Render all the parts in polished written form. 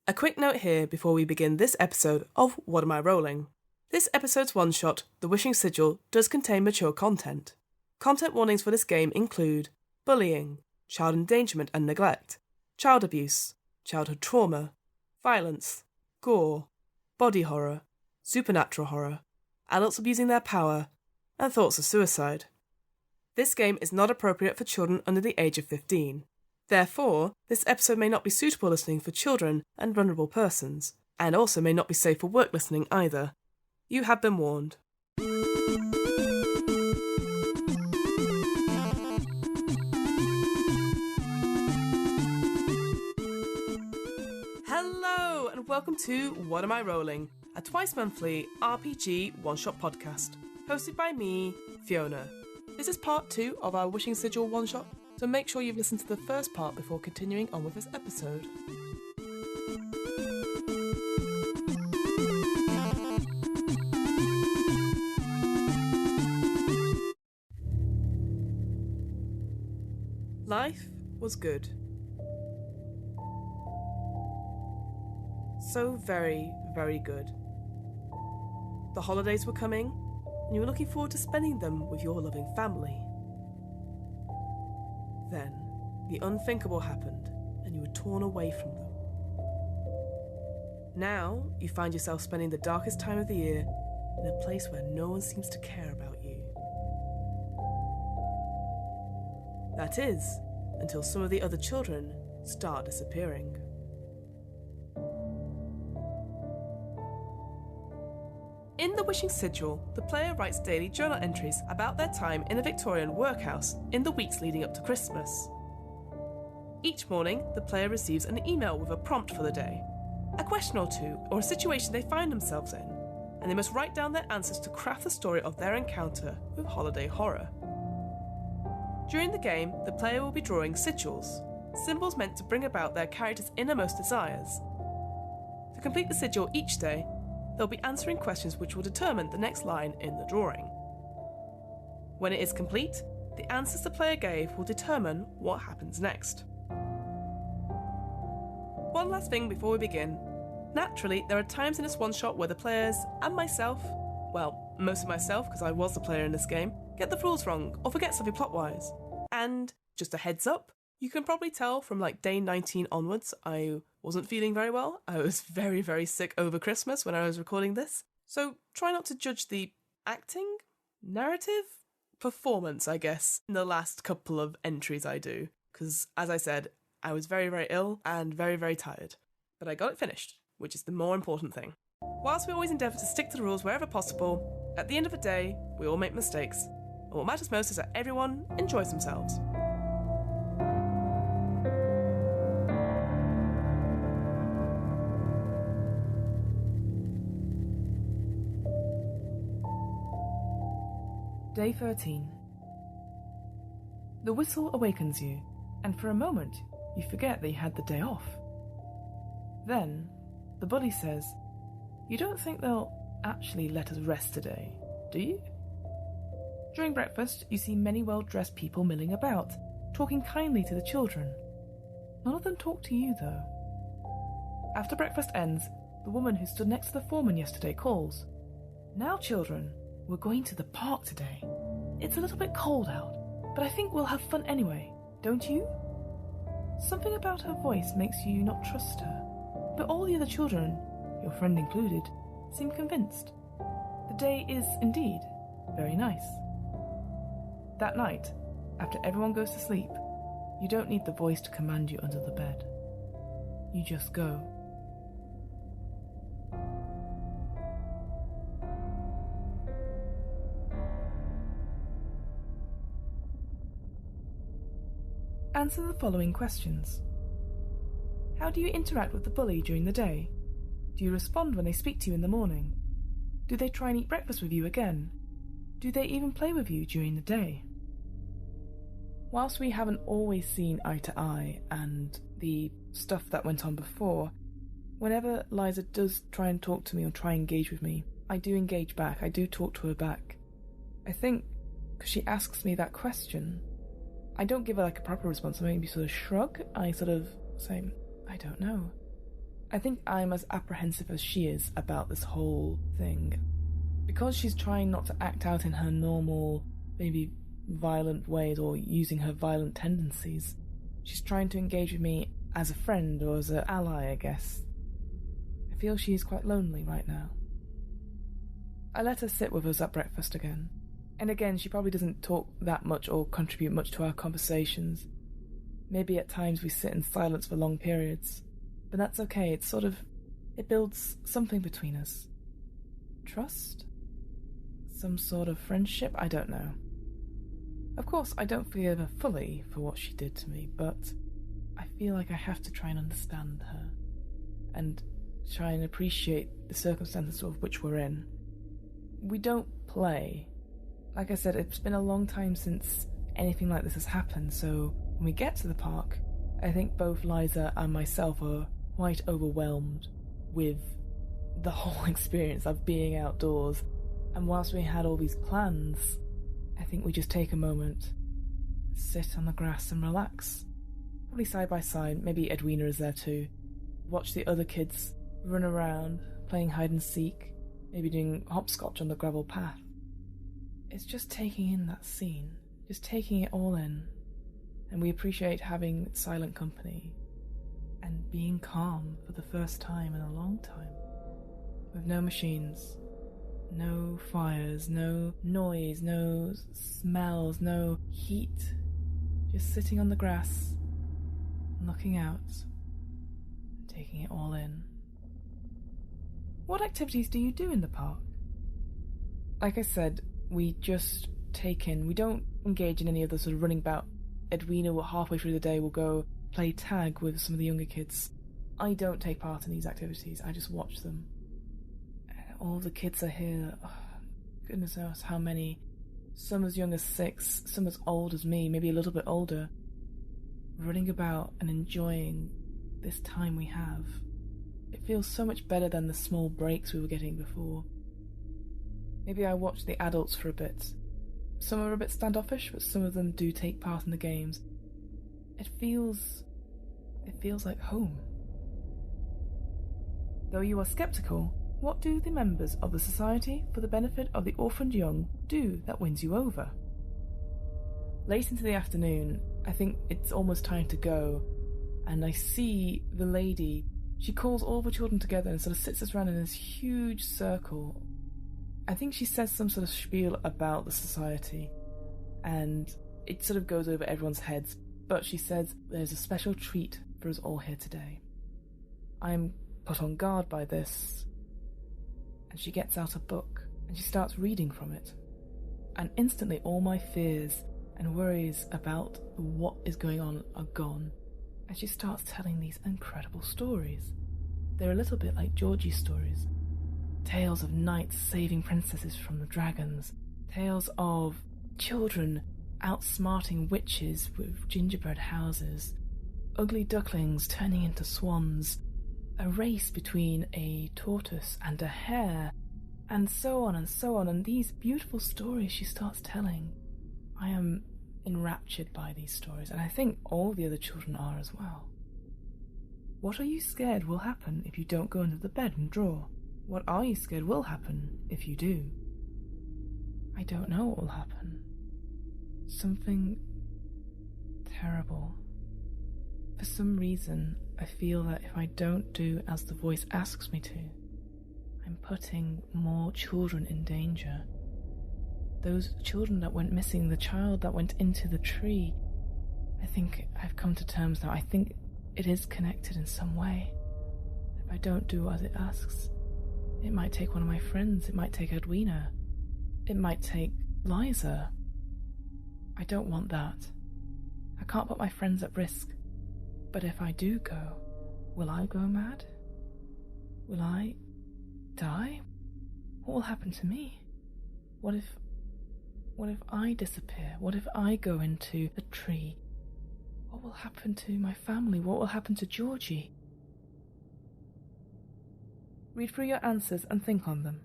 A quick note here before we begin this episode of What Am I Rolling? This episode's one-shot, The Wishing Sigil, does contain mature content. Content warnings for this game include bullying, child endangerment and neglect, child abuse, childhood trauma, violence, gore, body horror, supernatural horror, adults abusing their power, and thoughts of suicide. This game is not appropriate for children under the age of 15. Therefore, this episode may not be suitable listening for children and vulnerable persons, and also may not be safe for work listening either. You have been warned. Hello, and welcome to What Am I Rolling? A twice-monthly RPG one-shot podcast, hosted by me, Fiona. This is part 2 of our Wishing Sigil one-shot, so make sure you've listened to the first part before continuing on with this episode. Life was good. So very, very good. The holidays were coming, and you were looking forward to spending them with your loving family. Then, the unthinkable happened, and you were torn away from them. Now, you find yourself spending the darkest time of the year in a place where no one seems to care about you. That is, until some of the other children start disappearing. In The Wishing Sigil, the player writes daily journal entries about their time in a Victorian workhouse in the weeks leading up to Christmas. Each morning, the player receives an email with a prompt for the day, a question or two, or a situation they find themselves in, and they must write down their answers to craft the story of their encounter with holiday horror. During the game, the player will be drawing sigils, symbols meant to bring about their character's innermost desires. To complete the sigil each day, they'll be answering questions which will determine the next line in the drawing. When it is complete, the answers the player gave will determine what happens next. One last thing before we begin. Naturally, there are times in this one-shot where the players, and myself, well, mostly myself because I was the player in this game, get the rules wrong or forget something plot-wise. And, just a heads up, you can probably tell from day 19 onwards, I wasn't feeling very well. I was very, very sick over Christmas when I was recording this. So try not to judge the acting, narrative, performance, I guess, in the last couple of entries I do. Because, as I said, I was very, very ill and very, very tired. But I got it finished, which is the more important thing. Whilst we always endeavour to stick to the rules wherever possible, at the end of the day, we all make mistakes. And what matters most is that everyone enjoys themselves. Day 13. The whistle awakens you, and for a moment you forget that you had the day off. Then, the bully says, "You don't think they'll actually let us rest today, do you?" During breakfast, you see many well-dressed people milling about, talking kindly to the children. None of them talk to you, though. After breakfast ends, the woman who stood next to the foreman yesterday calls. "Now, children, we're going to the park today. It's a little bit cold out, but I think we'll have fun anyway, don't you?" Something about her voice makes you not trust her, but all the other children, your friend included, seem convinced. The day is, indeed, very nice. That night, after everyone goes to sleep, you don't need the voice to command you under the bed. You just go. Answer the following questions. How do you interact with the bully during the day? Do you respond when they speak to you in the morning? Do they try and eat breakfast with you again? Do they even play with you during the day? Whilst we haven't always seen eye to eye and the stuff that went on before, whenever Liza does try and talk to me or try and engage with me, I do engage back, I do talk to her back. I think because she asks me that question, I don't give her a proper response. I maybe sort of shrug. I sort of say, I don't know. I think I'm as apprehensive as she is about this whole thing. Because she's trying not to act out in her normal, maybe violent ways or using her violent tendencies. She's trying to engage with me as a friend or as an ally, I guess. I feel she is quite lonely right now. I let her sit with us at breakfast again. And again, she probably doesn't talk that much or contribute much to our conversations. Maybe at times we sit in silence for long periods. But that's okay, it builds something between us. Trust? Some sort of friendship? I don't know. Of course, I don't forgive her fully for what she did to me, but I feel like I have to try and understand her and try and appreciate the circumstances of which we're in. We don't play. Like I said, it's been a long time since anything like this has happened, so when we get to the park, I think both Liza and myself are quite overwhelmed with the whole experience of being outdoors. And whilst we had all these plans, I think we just take a moment, sit on the grass and relax. Probably side by side, maybe Edwina is there too. Watch the other kids run around, playing hide and seek, maybe doing hopscotch on the gravel path. It's just taking in that scene, just taking it all in. And we appreciate having silent company and being calm for the first time in a long time. With no machines, no fires, no noise, no smells, no heat. Just sitting on the grass, looking out, and taking it all in. What activities do you do in the park? Like I said, we just take in, we don't engage in any of the sort of running about. Edwina will halfway through the day will go play tag with some of the younger kids. I don't take part in these activities, I just watch them. All the kids are here, goodness knows how many. Some as young as 6, some as old as me, maybe a little bit older, running about and enjoying this time we have. It feels so much better than the small breaks we were getting before. Maybe I watch the adults for a bit. Some are a bit standoffish, but some of them do take part in the games. It feels like home. Though you are skeptical, what do the members of the Society for the Benefit of the Orphaned Young do that wins you over? Late into the afternoon, I think it's almost time to go, and I see the lady. She calls all the children together and sort of sits us around in this huge circle. I think she says some sort of spiel about the society, and it sort of goes over everyone's heads, but she says there's a special treat for us all here today. I'm put on guard by this, and she gets out a book, and she starts reading from it, and instantly all my fears and worries about what is going on are gone, and she starts telling these incredible stories. They're a little bit like Georgie's stories. Tales of knights saving princesses from the dragons. Tales of children outsmarting witches with gingerbread houses. Ugly ducklings turning into swans. A race between a tortoise and a hare. And so on and so on. And these beautiful stories she starts telling. I am enraptured by these stories, and I think all the other children are as well. What are you scared will happen if you don't go under the bed and draw? What are you scared will happen if you do? I don't know what will happen. Something terrible. For some reason, I feel that if I don't do as the voice asks me to, I'm putting more children in danger. Those children that went missing, the child that went into the tree, I think I've come to terms now. I think it is connected in some way. If I don't do as it asks, it might take one of my friends, it might take Edwina, it might take Liza. I don't want that. I can't put my friends at risk. But if I do go, will I go mad? Will I die? What will happen to me? What if I disappear? What if I go into a tree? What will happen to my family? What will happen to Georgie? Read through your answers and think on them.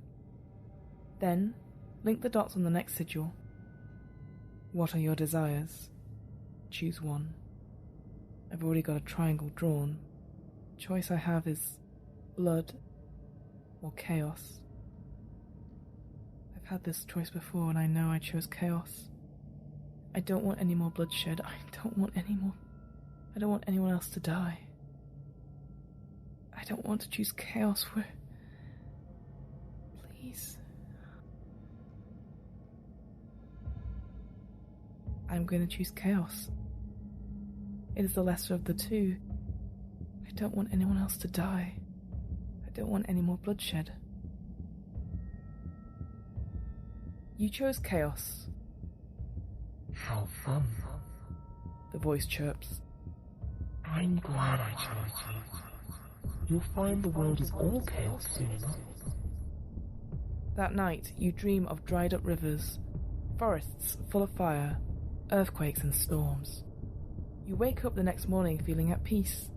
Then, link the dots on the next sigil. What are your desires? Choose one. I've already got a triangle drawn. The choice I have is blood or chaos. I've had this choice before and I know I chose chaos. I don't want any more bloodshed. I don't want anyone else to die. I don't want to choose chaos. Please. I'm going to choose chaos. It is the lesser of the two. I don't want anyone else to die. I don't want any more bloodshed. You chose chaos. How fun. The voice chirps. I'm glad I chose it. You'll find the world is all chaos soon enough. That night, you dream of dried up rivers, forests full of fire, earthquakes and storms. You wake up the next morning feeling at peace.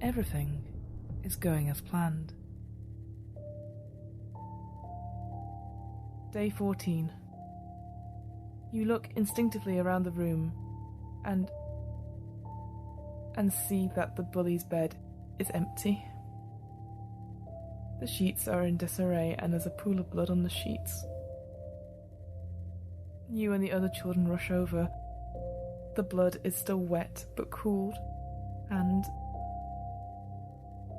Everything is going as planned. Day 14. You look instinctively around the room and see that the bully's bed is empty. The sheets are in disarray and there's a pool of blood on the sheets. You and the other children rush over. The blood is still wet but cooled, and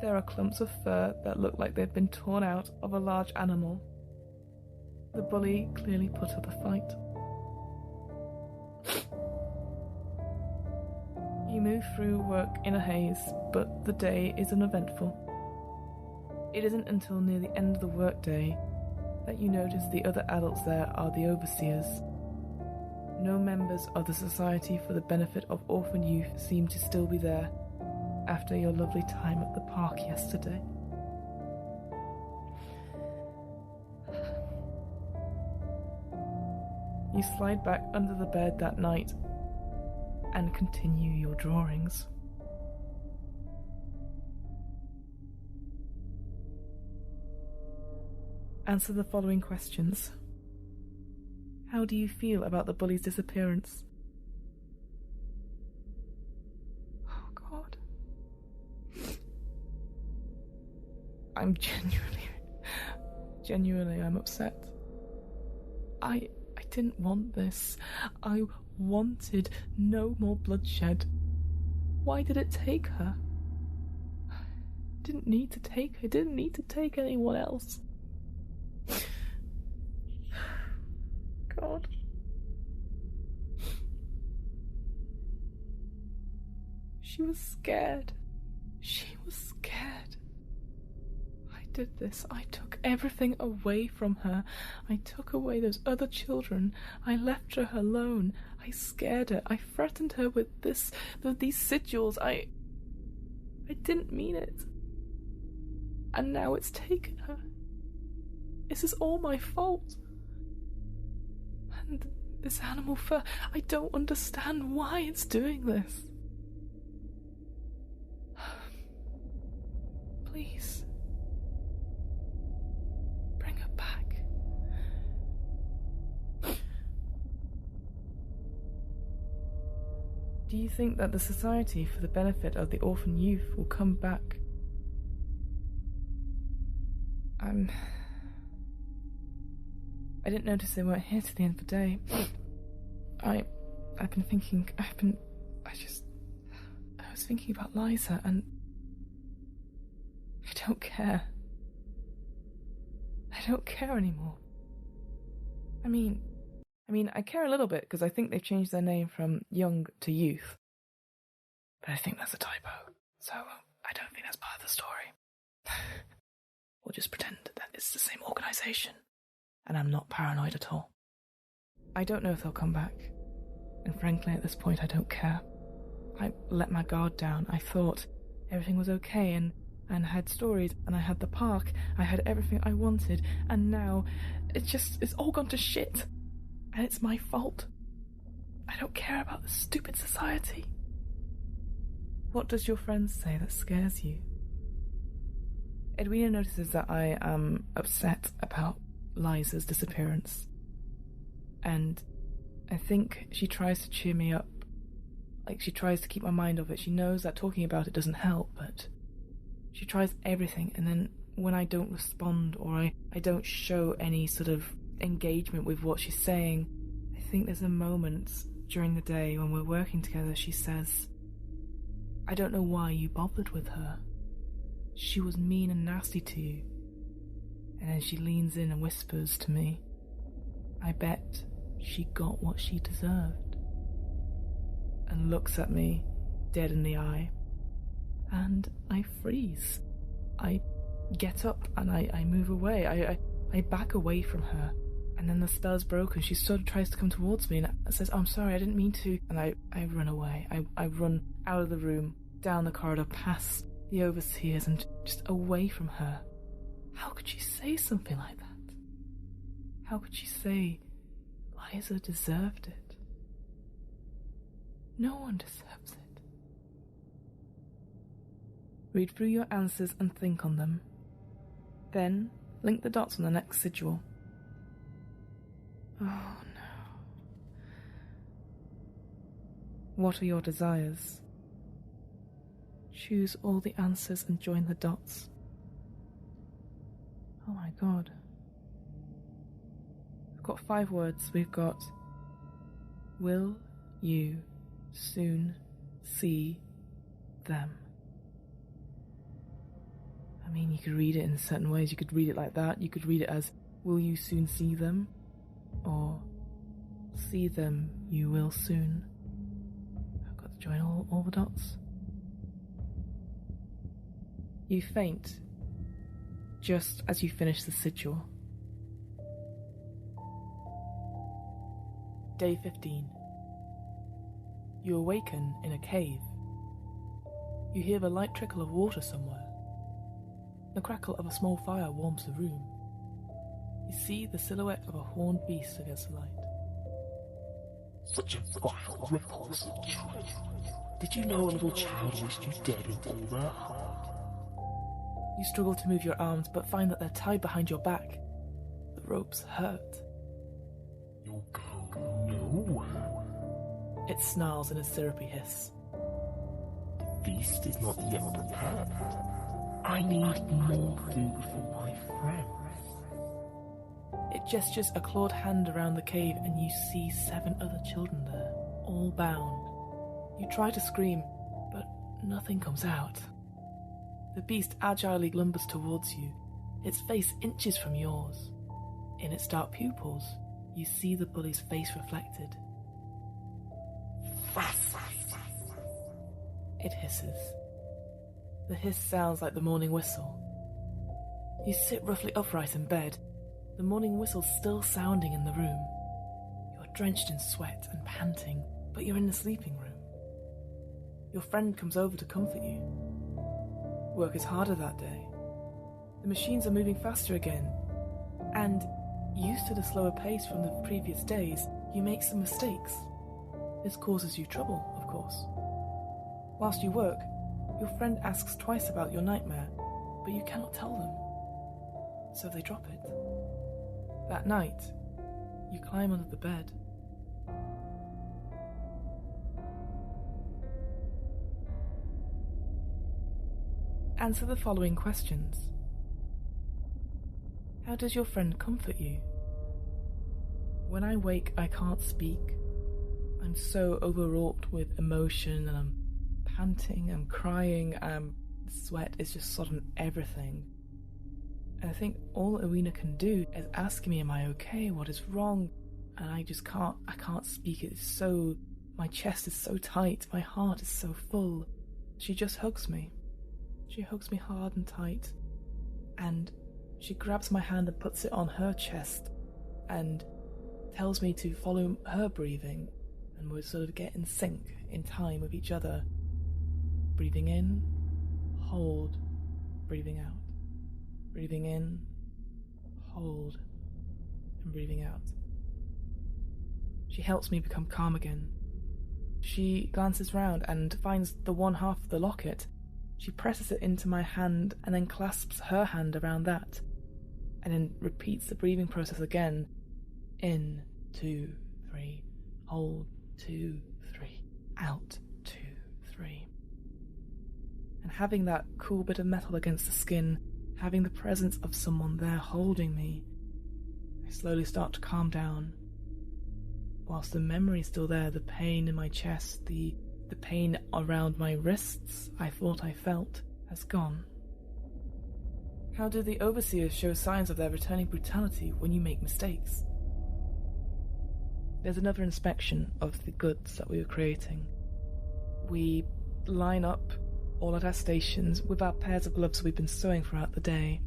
there are clumps of fur that look like they've been torn out of a large animal. The bully clearly put up a fight. You move through work in a haze, but the day is uneventful. It isn't until near the end of the workday that you notice the other adults there are the overseers. No members of the Society for the Benefit of Orphan Youth seem to still be there after your lovely time at the park yesterday. You slide back under the bed that night and continue your drawings. Answer the following questions. How do you feel about the bully's disappearance? Oh God. I'm genuinely I'm upset. I didn't want this. I wanted no more bloodshed. Why did it take her? Didn't need to take her. Didn't need to take anyone else. God. She was scared. She was scared. I did this. I took everything away from her. I took away those other children. I left her alone. I scared her. I threatened her with these sigils. I didn't mean it. And now it's taken her. This is all my fault. And this animal fur, I don't understand why it's doing this. Please. Bring her back. Do you think that the Society for the Benefit of the Orphan Youth will come back? I didn't notice they weren't here to the end of the day. I've been thinking, I was thinking about Liza, and I don't care. I don't care anymore. I mean, I care a little bit because I think they've changed their name from Young to Youth. But I think that's a typo, so I don't think that's part of the story. We'll just pretend that it's the same organisation, and I'm not paranoid at all. I don't know if they'll come back, and frankly at this point I don't care. I let my guard down. I thought everything was okay, and I had stories, and I had the park, I had everything I wanted, and now it's all gone to shit. And it's my fault. I don't care about this stupid society. What does your friend say that scares you? Edwina notices that I am upset about Liza's disappearance. And I think she tries to cheer me up. Like, she tries to keep my mind off it. She knows that talking about it doesn't help, but She tries everything, and then when I don't respond or I don't show any sort of engagement with what she's saying, I think there's a moment during the day when we're working together, she says, "I don't know why you bothered with her. She was mean and nasty to you." And then she leans in and whispers to me, "I bet she got what she deserved," and looks at me dead in the eye. And I freeze. I get up and I move away. I back away from her. And then the spell's broken. She sort of tries to come towards me and says, "I'm sorry, I didn't mean to." And I run away. I run out of the room, down the corridor, past the overseers, and just away from her. How could she say something like that? How could she say Liza deserved it? No one deserves it. Read through your answers and think on them. Then link the dots on the next sigil. Oh no. What are your desires? Choose all the answers and join the dots. Oh my god. We've got 5 words. We've got will you soon see them? I mean, you could read it in certain ways. You could read it like that. You could read it as will you soon see them? Or see them you will soon. I've got to join all the dots. You faint just as you finish the sigil. Day 15. You awaken in a cave. You hear the light trickle of water somewhere. The crackle of a small fire warms the room. You see the silhouette of a horned beast against the light. Such a vile, repulsive choice. Did you know a little child wished you dead with all their heart? You struggle to move your arms, but find that they're tied behind your back. The ropes hurt. You'll go nowhere. It snarls in a syrupy hiss. The feast is not yet prepared. I need more food for my friends. It gestures a clawed hand around the cave and you see 7 other children there, all bound. You try to scream, but nothing comes out. The beast agilely lumbers towards you, its face inches from yours. In its dark pupils, you see the bully's face reflected. It hisses. The hiss sounds like the morning whistle. You sit roughly upright in bed, the morning whistle still sounding in the room. You are drenched in sweat and panting, but you're in the sleeping room. Your friend comes over to comfort you. Work is harder that day. The machines are moving faster again, and, used to the slower pace from the previous days, you make some mistakes. This causes you trouble, of course. Whilst you work, your friend asks twice about your nightmare, but you cannot tell them. So they drop it. That night, you climb under the bed. Answer the following questions. How does your friend comfort you? When I wake, I can't speak. I'm so overwrought with emotion and I'm panting, I'm crying, sweat is just sort of everything. And I think all Awena can do is ask me, am I okay? What is wrong? And I can't speak. It's so, my chest is so tight, my heart is so full. She just hugs me. She hugs me hard and tight. And she grabs my hand and puts it on her chest and tells me to follow her breathing. And we'll sort of get in sync, in time with each other. Breathing in, hold, breathing out. Breathing in, hold, and breathing out. She helps me become calm again. She glances round and finds the one half of the locket. She presses it into my hand and then clasps her hand around that, and then repeats the breathing process again. In, 2, 3, hold, 2, 3, out, 2, 3. and having that cool bit of metal against the skin, having the presence of someone there holding me, I slowly start to calm down. Whilst the memory's still there, the pain in my chest, the pain around my wrists I thought I felt, has gone. How do the overseers show signs of their returning brutality when you make mistakes? There's another inspection of the goods that we were creating. We line up all at our stations with our pairs of gloves we've been sewing throughout the day.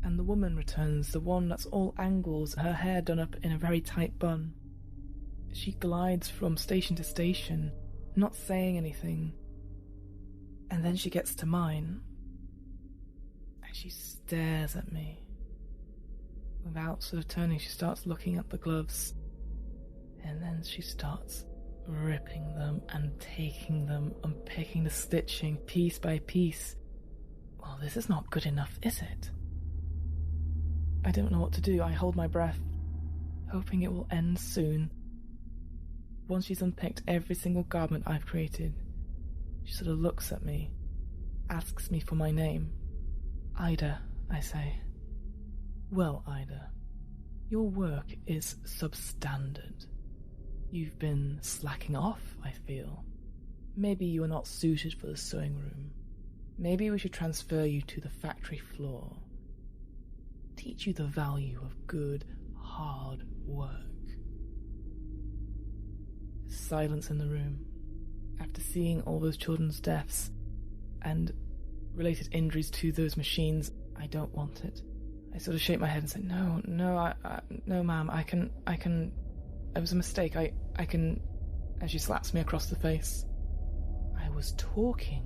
And the woman returns, the one that's all angles, her hair done up in a very tight bun. She glides from station to station, not saying anything. And then she gets to mine. And she stares at me. Without sort of turning, she starts looking at the gloves. And then she starts ripping them and taking them, unpicking the stitching piece by piece. Well, this is not good enough, is it? I don't know what to do. I hold my breath, hoping it will end soon. Once she's unpicked every single garment I've created, she sort of looks at me, asks me for my name. Ida, I say. Well, Ida, your work is substandard. You've been slacking off, I feel. Maybe you are not suited for the sewing room. Maybe we should transfer you to the factory floor. Teach you the value of good, hard work. Silence in the room. After seeing all those children's deaths and related injuries to those machines, I don't want it. I sort of shake my head and say, no, ma'am, I can, it was a mistake, I can, and she slaps me across the face. I was talking,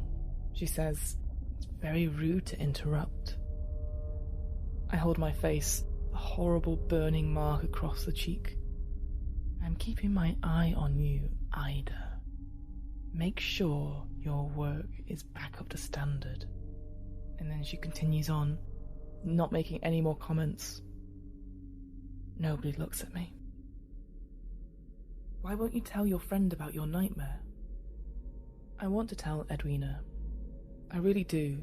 she says. It's very rude to interrupt. I hold my face, a horrible burning mark across the cheek. I'm keeping my eye on you, Ida. Make sure your work is back up to standard. And then she continues on, not making any more comments. Nobody looks at me. Why won't you tell your friend about your nightmare? I want to tell Edwina. I really do.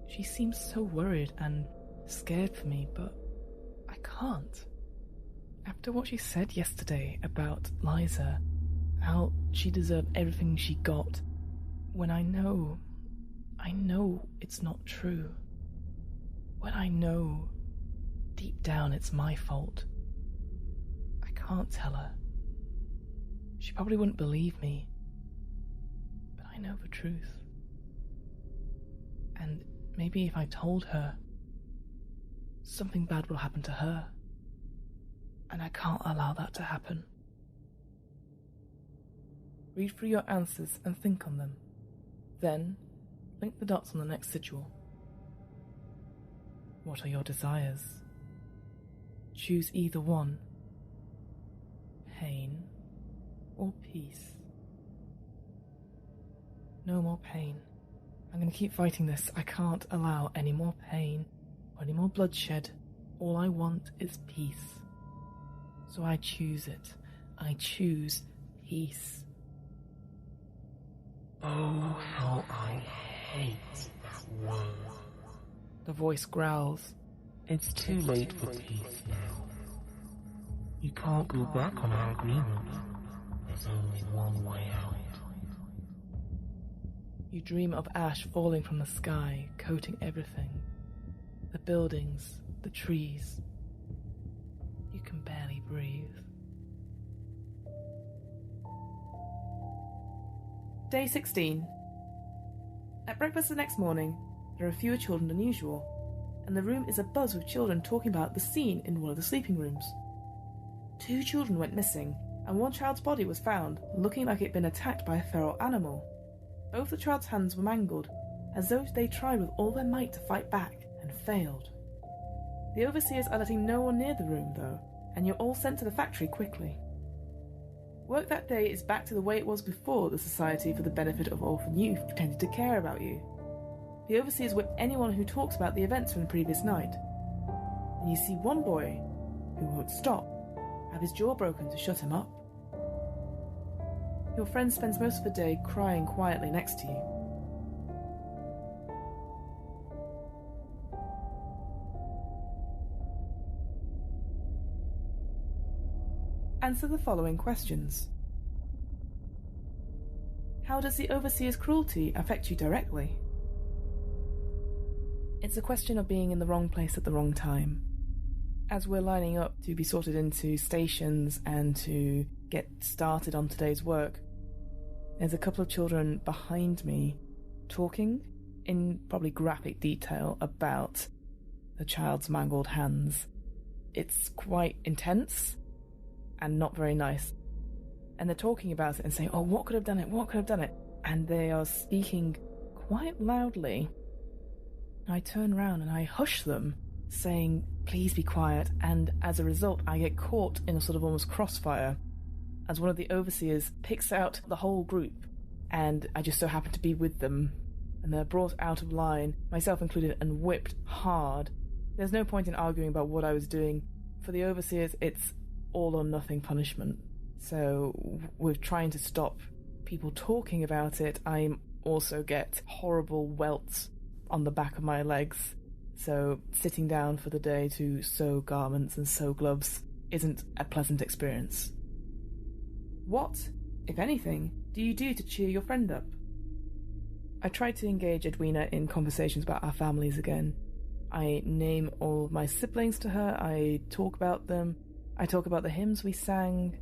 She seems so worried and scared for me, but I can't. After what she said yesterday about Liza, how she deserved everything she got, when I know it's not true. When I know, deep down, it's my fault. I can't tell her. She probably wouldn't believe me, but I know the truth. And maybe if I told her, something bad will happen to her. And I can't allow that to happen. Read through your answers and think on them. Then, link the dots on the next sigil. What are your desires? Choose either one. Pain or peace. No more pain. I'm going to keep fighting this. I can't allow any more pain or any more bloodshed. All I want is peace. So I choose it. I choose peace. Oh, how I hate that word. The voice growls. It's too late for peace now. You can't go back on our agreement. There's only one way out. You dream of ash falling from the sky, coating everything. The buildings, the trees. You can barely breathe. Day 16. At breakfast the next morning, there are fewer children than usual, and the room is abuzz with children talking about the scene in one of the sleeping rooms. 2 children went missing, and one child's body was found, looking like it had been attacked by a feral animal. Both the child's hands were mangled, as though they tried with all their might to fight back, and failed. The overseers are letting no one near the room, though, and you're all sent to the factory quickly. Work that day is back to the way it was before the Society for the Benefit of Orphan Youth pretended to care about you. The overseers whip anyone who talks about the events from the previous night. And you see one boy, who won't stop, have his jaw broken to shut him up. Your friend spends most of the day crying quietly next to you. Answer the following questions. How does the overseer's cruelty affect you directly? It's a question of being in the wrong place at the wrong time. As we're lining up to be sorted into stations and to get started on today's work, there's a couple of children behind me talking in probably graphic detail about the child's mangled hands. It's quite intense and not very nice. And they're talking about it and saying, oh, what could have done it? What could have done it? And they are speaking quite loudly. I turn around and I hush them, saying, please be quiet. And as a result, I get caught in a sort of almost crossfire as one of the overseers picks out the whole group. And I just so happen to be with them. And they're brought out of line, myself included, and whipped hard. There's no point in arguing about what I was doing. For the overseers, it's all or nothing punishment. So with trying to stop people talking about it, I also get horrible welts on the back of my legs. So sitting down for the day to sew garments and sew gloves isn't a pleasant experience. What, if anything, do you do to cheer your friend up? I try to engage Edwina in conversations about our families again. I name all of my siblings to her, I talk about them, I talk about the hymns we sang,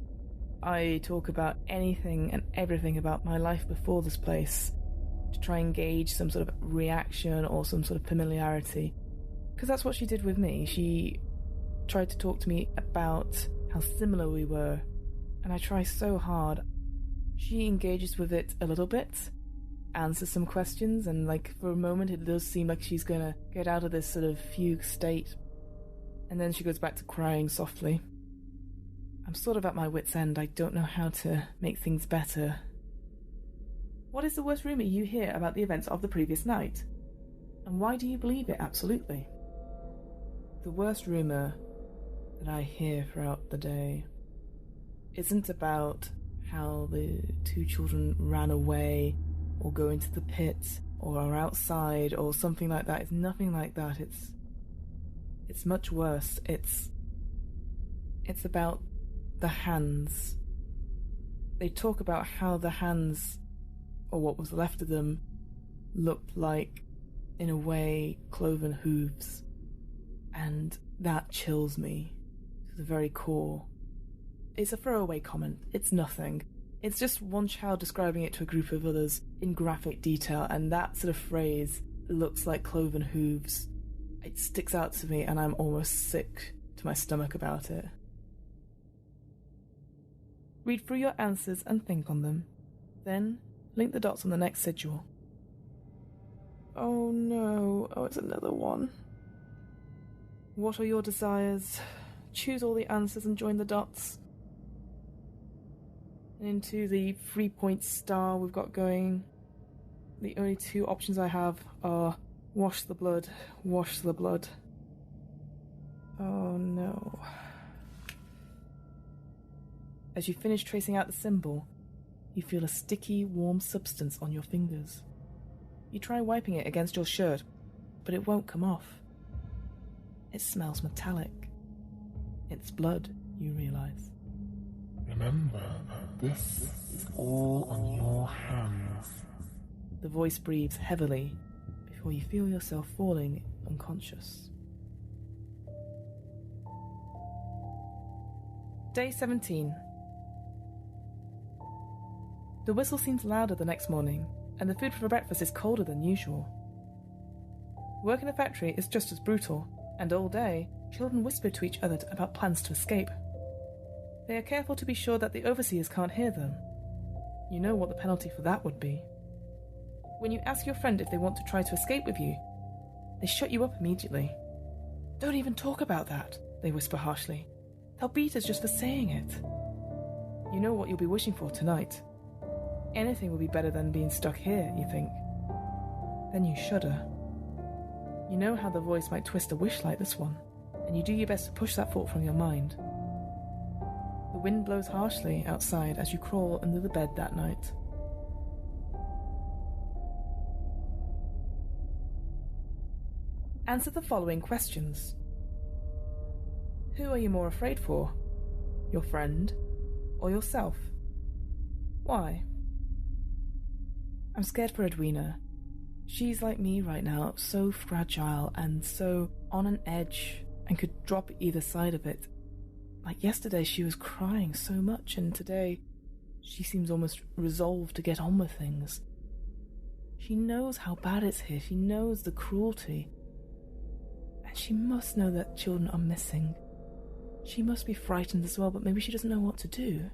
I talk about anything and everything about my life before this place to try and gauge some sort of reaction or some sort of familiarity. Because that's what she did with me. She tried to talk to me about how similar we were, and I try so hard. She engages with it a little bit, answers some questions, and for a moment it does seem like she's gonna get out of this sort of fugue state, and then she goes back to crying softly. I'm sort of at my wit's end. I don't know how to make things better. What is the worst rumour you hear about the events of the previous night? And why do you believe it absolutely? The worst rumour that I hear throughout the day isn't about how the two children ran away or go into the pit or are outside or something like that. It's nothing like that. It's much worse. It's about the hands. They talk about how the hands, or what was left of them, looked like, in a way, cloven hooves. And that chills me to the very core. It's a throwaway comment. It's nothing. It's just one child describing it to a group of others in graphic detail, and that sort of phrase, looks like cloven hooves, it sticks out to me, and I'm almost sick to my stomach about it. Read through your answers and think on them. Then, link the dots on the next sigil. Oh no, it's another one. What are your desires? Choose all the answers and join the dots. And into the 3-point star we've got going, the only two options I have are wash the blood, wash the blood. Oh no. As you finish tracing out the symbol, you feel a sticky, warm substance on your fingers. You try wiping it against your shirt, but it won't come off. It smells metallic. It's blood, you realize. Remember that this is all on your hands. The voice breathes heavily before you feel yourself falling unconscious. Day 17. The whistle seems louder the next morning, and the food for breakfast is colder than usual. Work in the factory is just as brutal, and all day, children whisper to each other about plans to escape. They are careful to be sure that the overseers can't hear them. You know what the penalty for that would be. When you ask your friend if they want to try to escape with you, they shut you up immediately. Don't even talk about that, they whisper harshly. They'll beat us just for saying it. You know what you'll be wishing for tonight. Anything will be better than being stuck here, you think. Then you shudder. You know how the voice might twist a wish like this one, and you do your best to push that thought from your mind. The wind blows harshly outside as you crawl under the bed that night. Answer the following questions. Who are you more afraid for? Your friend, Or yourself? Why? I'm scared for Edwina. She's like me right now, so fragile and so on an edge and could drop either side of it. Like yesterday she was crying so much, and today she seems almost resolved to get on with things. She knows how bad it's here, she knows the cruelty. And she must know that children are missing. She must be frightened as well, but maybe she doesn't know what to do.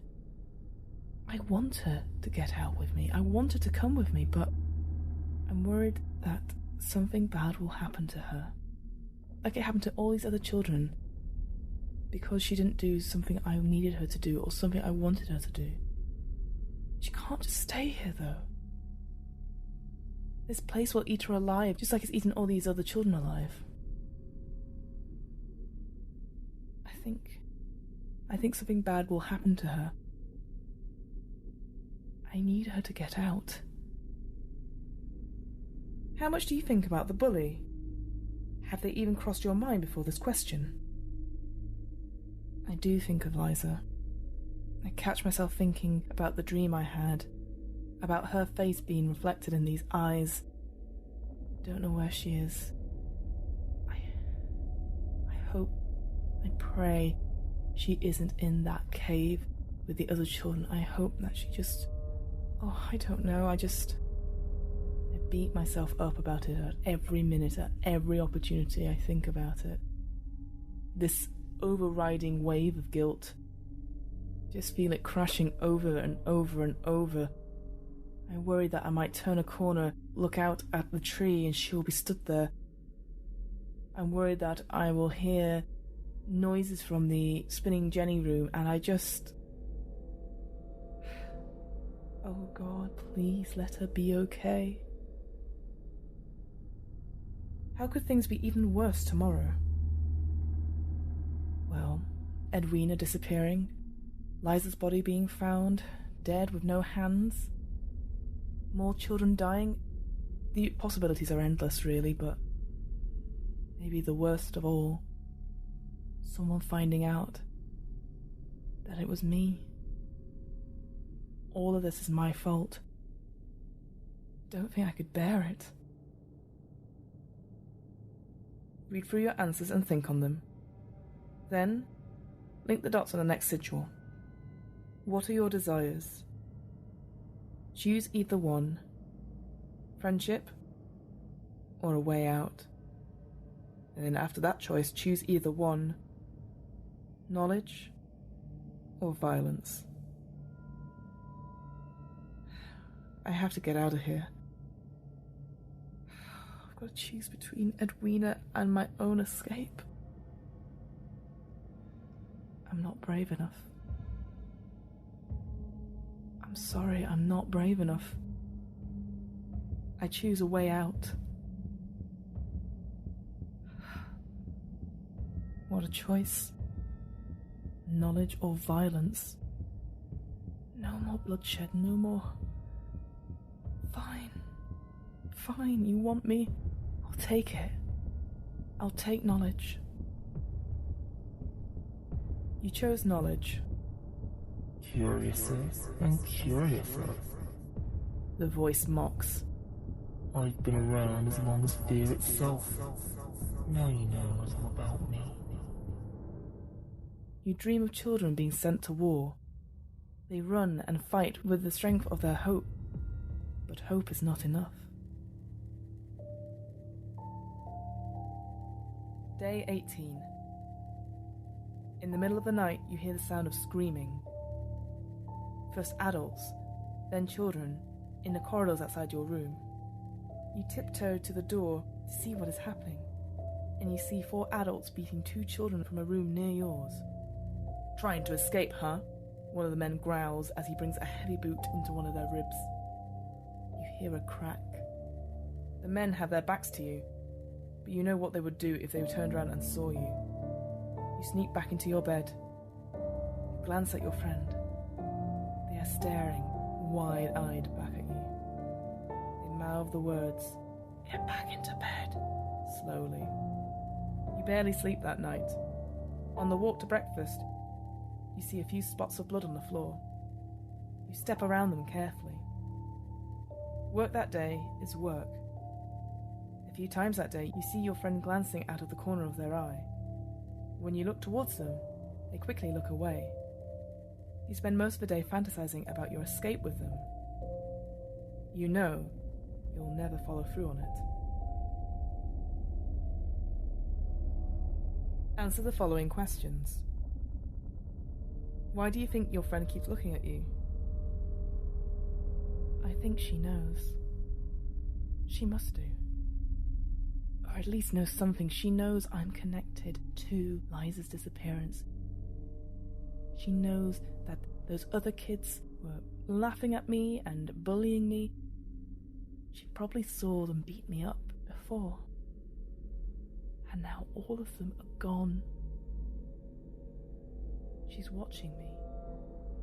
I want her to get out with me. I want her to come with me, but I'm worried that something bad will happen to her. Like it happened to all these other children. Because she didn't do something I needed her to do or something I wanted her to do. She can't just stay here, though. This place will eat her alive, just like it's eaten all these other children alive. I think something bad will happen to her. I need her to get out. How much do you think about the bully? Have they even crossed your mind before this question? I do think of Liza. I catch myself thinking about the dream I had, about her face being reflected in these eyes. Don't know where she is. I hope, I pray she isn't in that cave with the other children. I hope that she just... I don't know, I beat myself up about it at every minute, at every opportunity I think about it. This overriding wave of guilt. Just feel it crashing over and over and over. I worry that I might turn a corner, look out at the tree, and she'll be stood there. I'm worried that I will hear noises from the spinning Jenny room, and I just... Oh God, please let her be okay. How could things be even worse tomorrow? Well, Edwina disappearing, Liza's body being found, dead with no hands, more children dying. The possibilities are endless, really, but maybe the worst of all, someone finding out that it was me. All of this is my fault. Don't think I could bear it. Read through your answers and think on them. Then, link the dots on the next sigil. What are your desires? Choose either one. Friendship or a way out. And then after that choice, choose either one. Knowledge or violence. I have to get out of here. I've got to choose between Edwina and my own escape. I'm not brave enough. I'm sorry, I'm not brave enough. I choose a way out. What a choice. Knowledge or violence. No more bloodshed, no more. Fine, you want me? I'll take it. I'll take knowledge. You chose knowledge. Curiouser and curiouser. The voice mocks. I've been around as long as fear itself. Now you know a little about me. You dream of children being sent to war. They run and fight with the strength of their hope. But hope is not enough. Day 18. In the middle of the night, you hear the sound of screaming. First adults, then children, in the corridors outside your room. You tiptoe to the door to see what is happening, and you see 4 adults beating 2 children from a room near yours. Trying to escape, huh? One of the men growls as he brings a heavy boot into one of their ribs. You hear a crack. The men have their backs to you, but you know what they would do if they turned around and saw you. You sneak back into your bed. You glance at your friend. They are staring, wide-eyed, back at you. They mouth the words, "Get back into bed," slowly. You barely sleep that night. On the walk to breakfast, You see a few spots of blood on the floor. You step around them carefully. Work that day is work. A few times that day, you see your friend glancing out of the corner of their eye. When you look towards them, they quickly look away. You spend most of the day fantasizing about your escape with them. You know you'll never follow through on it. Answer the following questions. Why do you think your friend keeps looking at you? I think she knows. She must do. Or at least knows something. She knows I'm connected to Liza's disappearance. She knows that those other kids were laughing at me and bullying me. She probably saw them beat me up before. And now all of them are gone. She's watching me.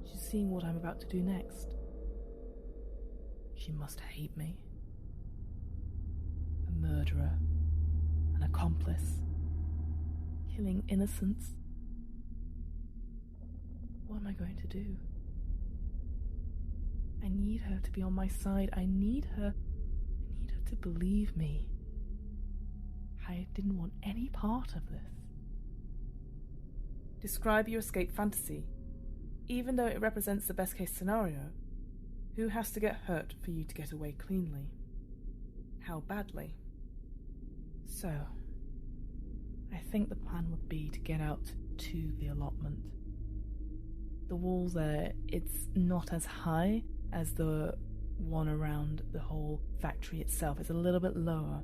She's seeing what I'm about to do next. She must hate me. A murderer. An accomplice. Killing innocents. What am I going to do? I need her to be on my side. I need her to believe me. I didn't want any part of this. Describe your escape fantasy. Even though it represents the best case scenario, who has to get hurt for you to get away cleanly? How badly? So, I think the plan would be to get out to the allotment. The wall there, it's not as high as the one around the whole factory itself. It's a little bit lower.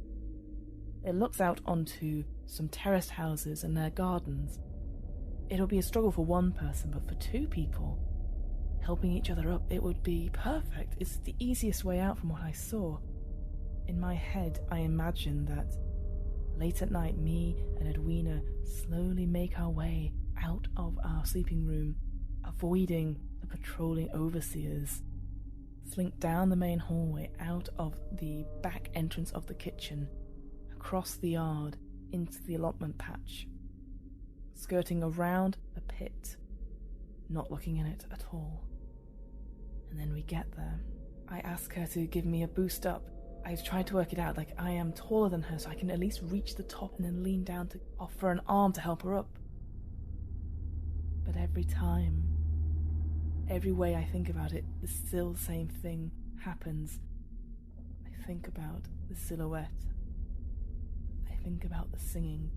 It looks out onto some terraced houses and their gardens. It'll be a struggle for one person, but for two people, helping each other up, it would be perfect. It's the easiest way out from what I saw. In my head, I imagined that late at night, me and Edwina slowly make our way out of our sleeping room, avoiding the patrolling overseers, slink down the main hallway out of the back entrance of the kitchen, across the yard into the allotment patch, skirting around the pit, not looking in it at all. And then we get there. I ask her to give me a boost up. I've tried to work it out, like I am taller than her, so I can at least reach the top and then lean down to offer an arm to help her up. But every time, every way I think about it, the still same thing happens. I think about the silhouette. I think about the singing.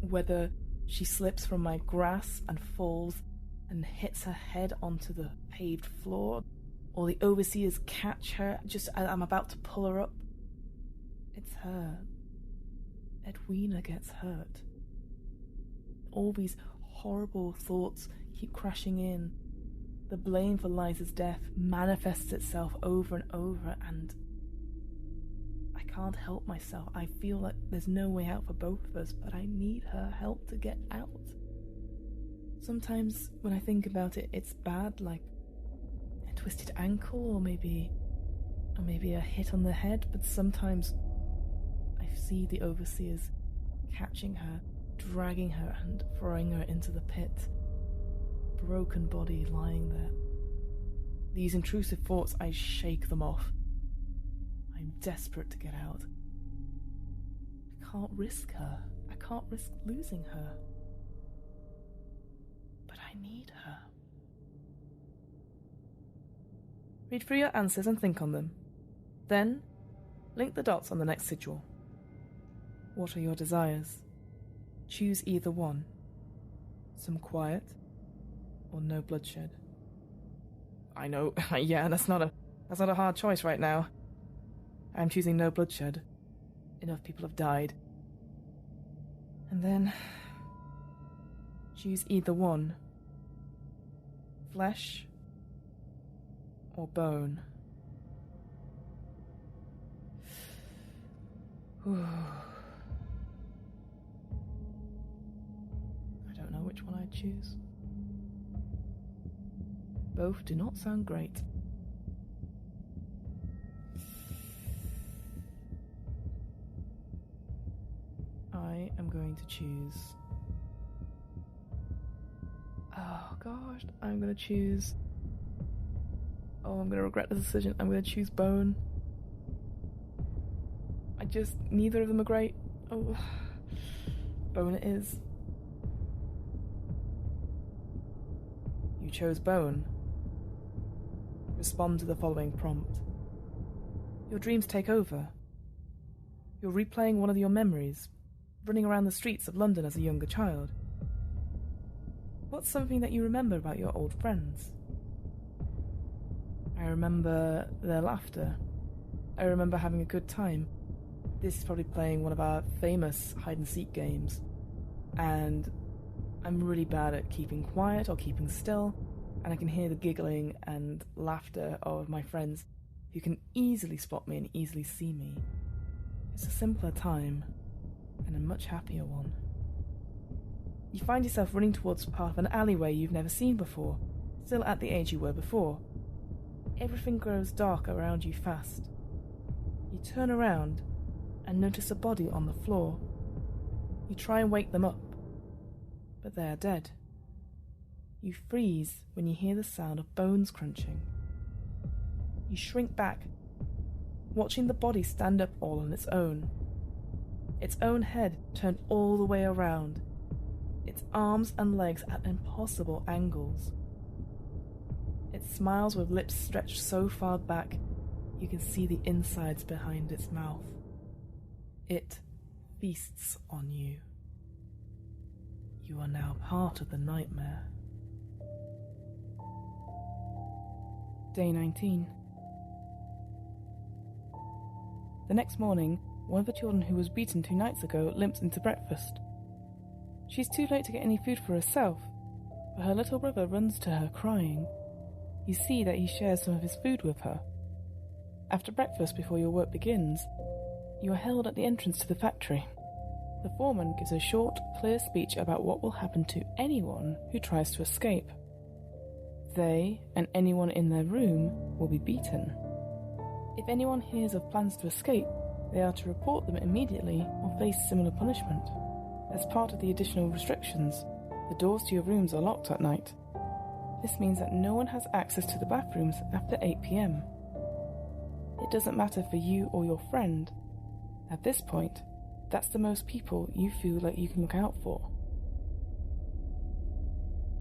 Whether she slips from my grasp and falls and hits her head onto the paved floor, or the overseers catch her just as I'm about to pull her up. It's her. Edwina gets hurt. All these horrible thoughts keep crashing in. The blame for Liza's death manifests itself over and over, and I can't help myself. I feel like there's no way out for both of us, but I need her help to get out. Sometimes when I think about it, it's bad, like a twisted ankle or maybe a hit on the head, but sometimes I see the overseers catching her, dragging her and throwing her into the pit. Broken body lying there. These intrusive thoughts, I shake them off. I'm desperate to get out. I can't risk her. I can't risk losing her. But I need her. Read through your answers and think on them. Then, link the dots on the next sigil. What are your desires? Choose either one. Some quiet, or no bloodshed. I know, yeah, that's not a hard choice right now. I'm choosing no bloodshed. Enough people have died. And then, choose either one. Flesh or bone. I don't know which one I'd choose. Both do not sound great. I am going to choose... Oh gosh, I'm gonna choose... Oh, I'm gonna regret the decision. I'm gonna choose Bone. Neither of them are great. Oh, Bone it is. You chose Bone. Respond to the following prompt. Your dreams take over. You're replaying one of your memories, running around the streets of London as a younger child. What's something that you remember about your old friends? I remember their laughter. I remember having a good time. This is probably playing one of our famous hide-and-seek games, and I'm really bad at keeping quiet or keeping still, and I can hear the giggling and laughter of my friends who can easily spot me and easily see me. It's a simpler time, and a much happier one. You find yourself running towards part of an alleyway you've never seen before, still at the age you were before. Everything grows dark around you fast. You turn around and notice a body on the floor. You try and wake them up, but they are dead. You freeze when you hear the sound of bones crunching. You shrink back, watching the body stand up all on its own head turned all the way around, its arms and legs at impossible angles. It smiles with lips stretched so far back you can see the insides behind its mouth. It feasts on you. You are now part of the nightmare. Day 19. The next morning, one of the children who was beaten 2 nights ago limps into breakfast. She's too late to get any food for herself, but her little brother runs to her crying. You see that he shares some of his food with her. After breakfast, before your work begins, you are held at the entrance to the factory. The foreman gives a short, clear speech about what will happen to anyone who tries to escape. They, and anyone in their room, will be beaten. If anyone hears of plans to escape, they are to report them immediately or face similar punishment. As part of the additional restrictions, the doors to your rooms are locked at night. This means that no one has access to the bathrooms after 8 p.m. It doesn't matter for you or your friend. At this point, that's the most people you feel like you can look out for.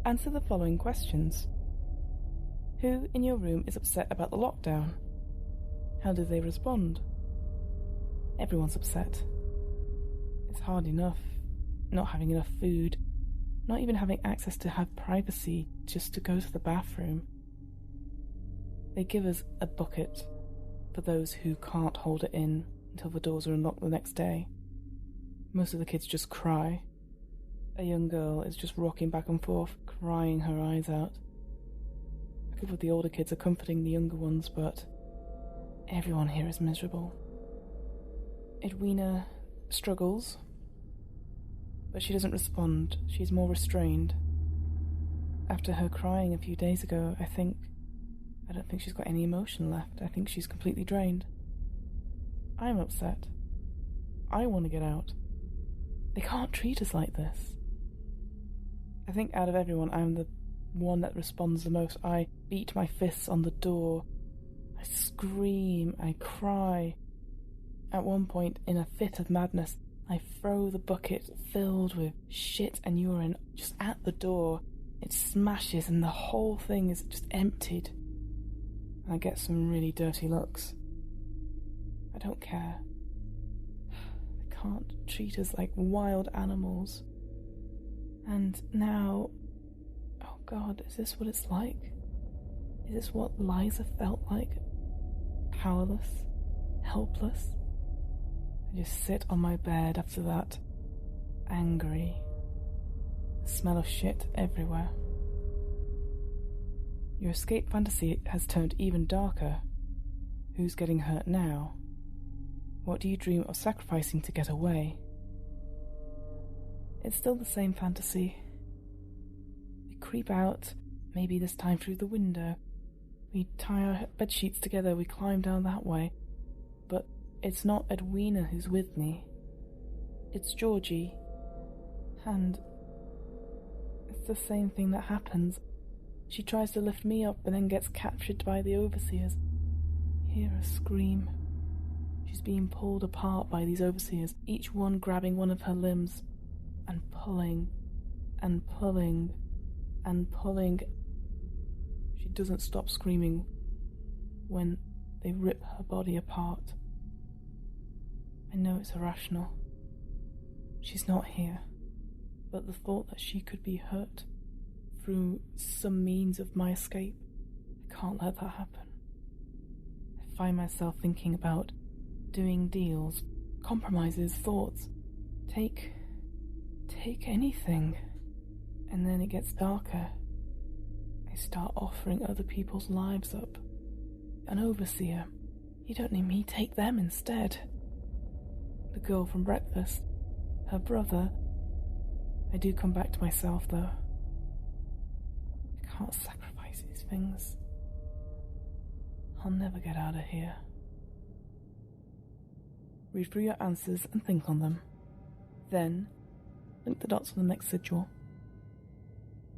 Answer the following questions. Who in your room is upset about the lockdown? How do they respond? Everyone's upset. It's hard enough not having enough food, not even having access to have privacy just to go to the bathroom. They give us a bucket for those who can't hold it in until the doors are unlocked the next day. Most of the kids just cry. A young girl is just rocking back and forth, crying her eyes out. A couple of the older kids are comforting the younger ones, but everyone here is miserable. Edwina struggles, but she doesn't respond. She's more restrained. After her crying a few days ago, I don't think she's got any emotion left. I think she's completely drained. I'm upset. I want to get out. They can't treat us like this. I think out of everyone, I'm the one that responds the most. I beat my fists on the door. I scream. I cry. At one point, in a fit of madness, I throw the bucket filled with shit and urine just at the door. It smashes and the whole thing is just emptied. I get some really dirty looks. I don't care. They can't treat us like wild animals. And now... Oh God, is this what it's like? Is this what Liza felt like? Powerless? Helpless? I just sit on my bed after that, angry. The smell of shit everywhere. Your escape fantasy has turned even darker. Who's getting hurt now? What do you dream of sacrificing to get away? It's still the same fantasy. We creep out, maybe this time through the window. We tie our bedsheets together, we climb down that way. But it's not Edwina who's with me. It's Georgie. And the same thing that happens. She tries to lift me up and then gets captured by the overseers. Hear her scream. She's being pulled apart by these overseers, each one grabbing one of her limbs and pulling and pulling and pulling. She doesn't stop screaming when they rip her body apart. I know it's irrational. She's not here, but the thought that she could be hurt through some means of my escape, I can't let that happen. I find myself thinking about doing deals, compromises, thoughts. Take anything. And then it gets darker. I start offering other people's lives up. An overseer. You don't need me, take them instead. The girl from breakfast. Her brother. I do come back to myself though. I can't sacrifice these things. I'll never get out of here. Read through your answers and think on them. Then, link the dots on the next sigil.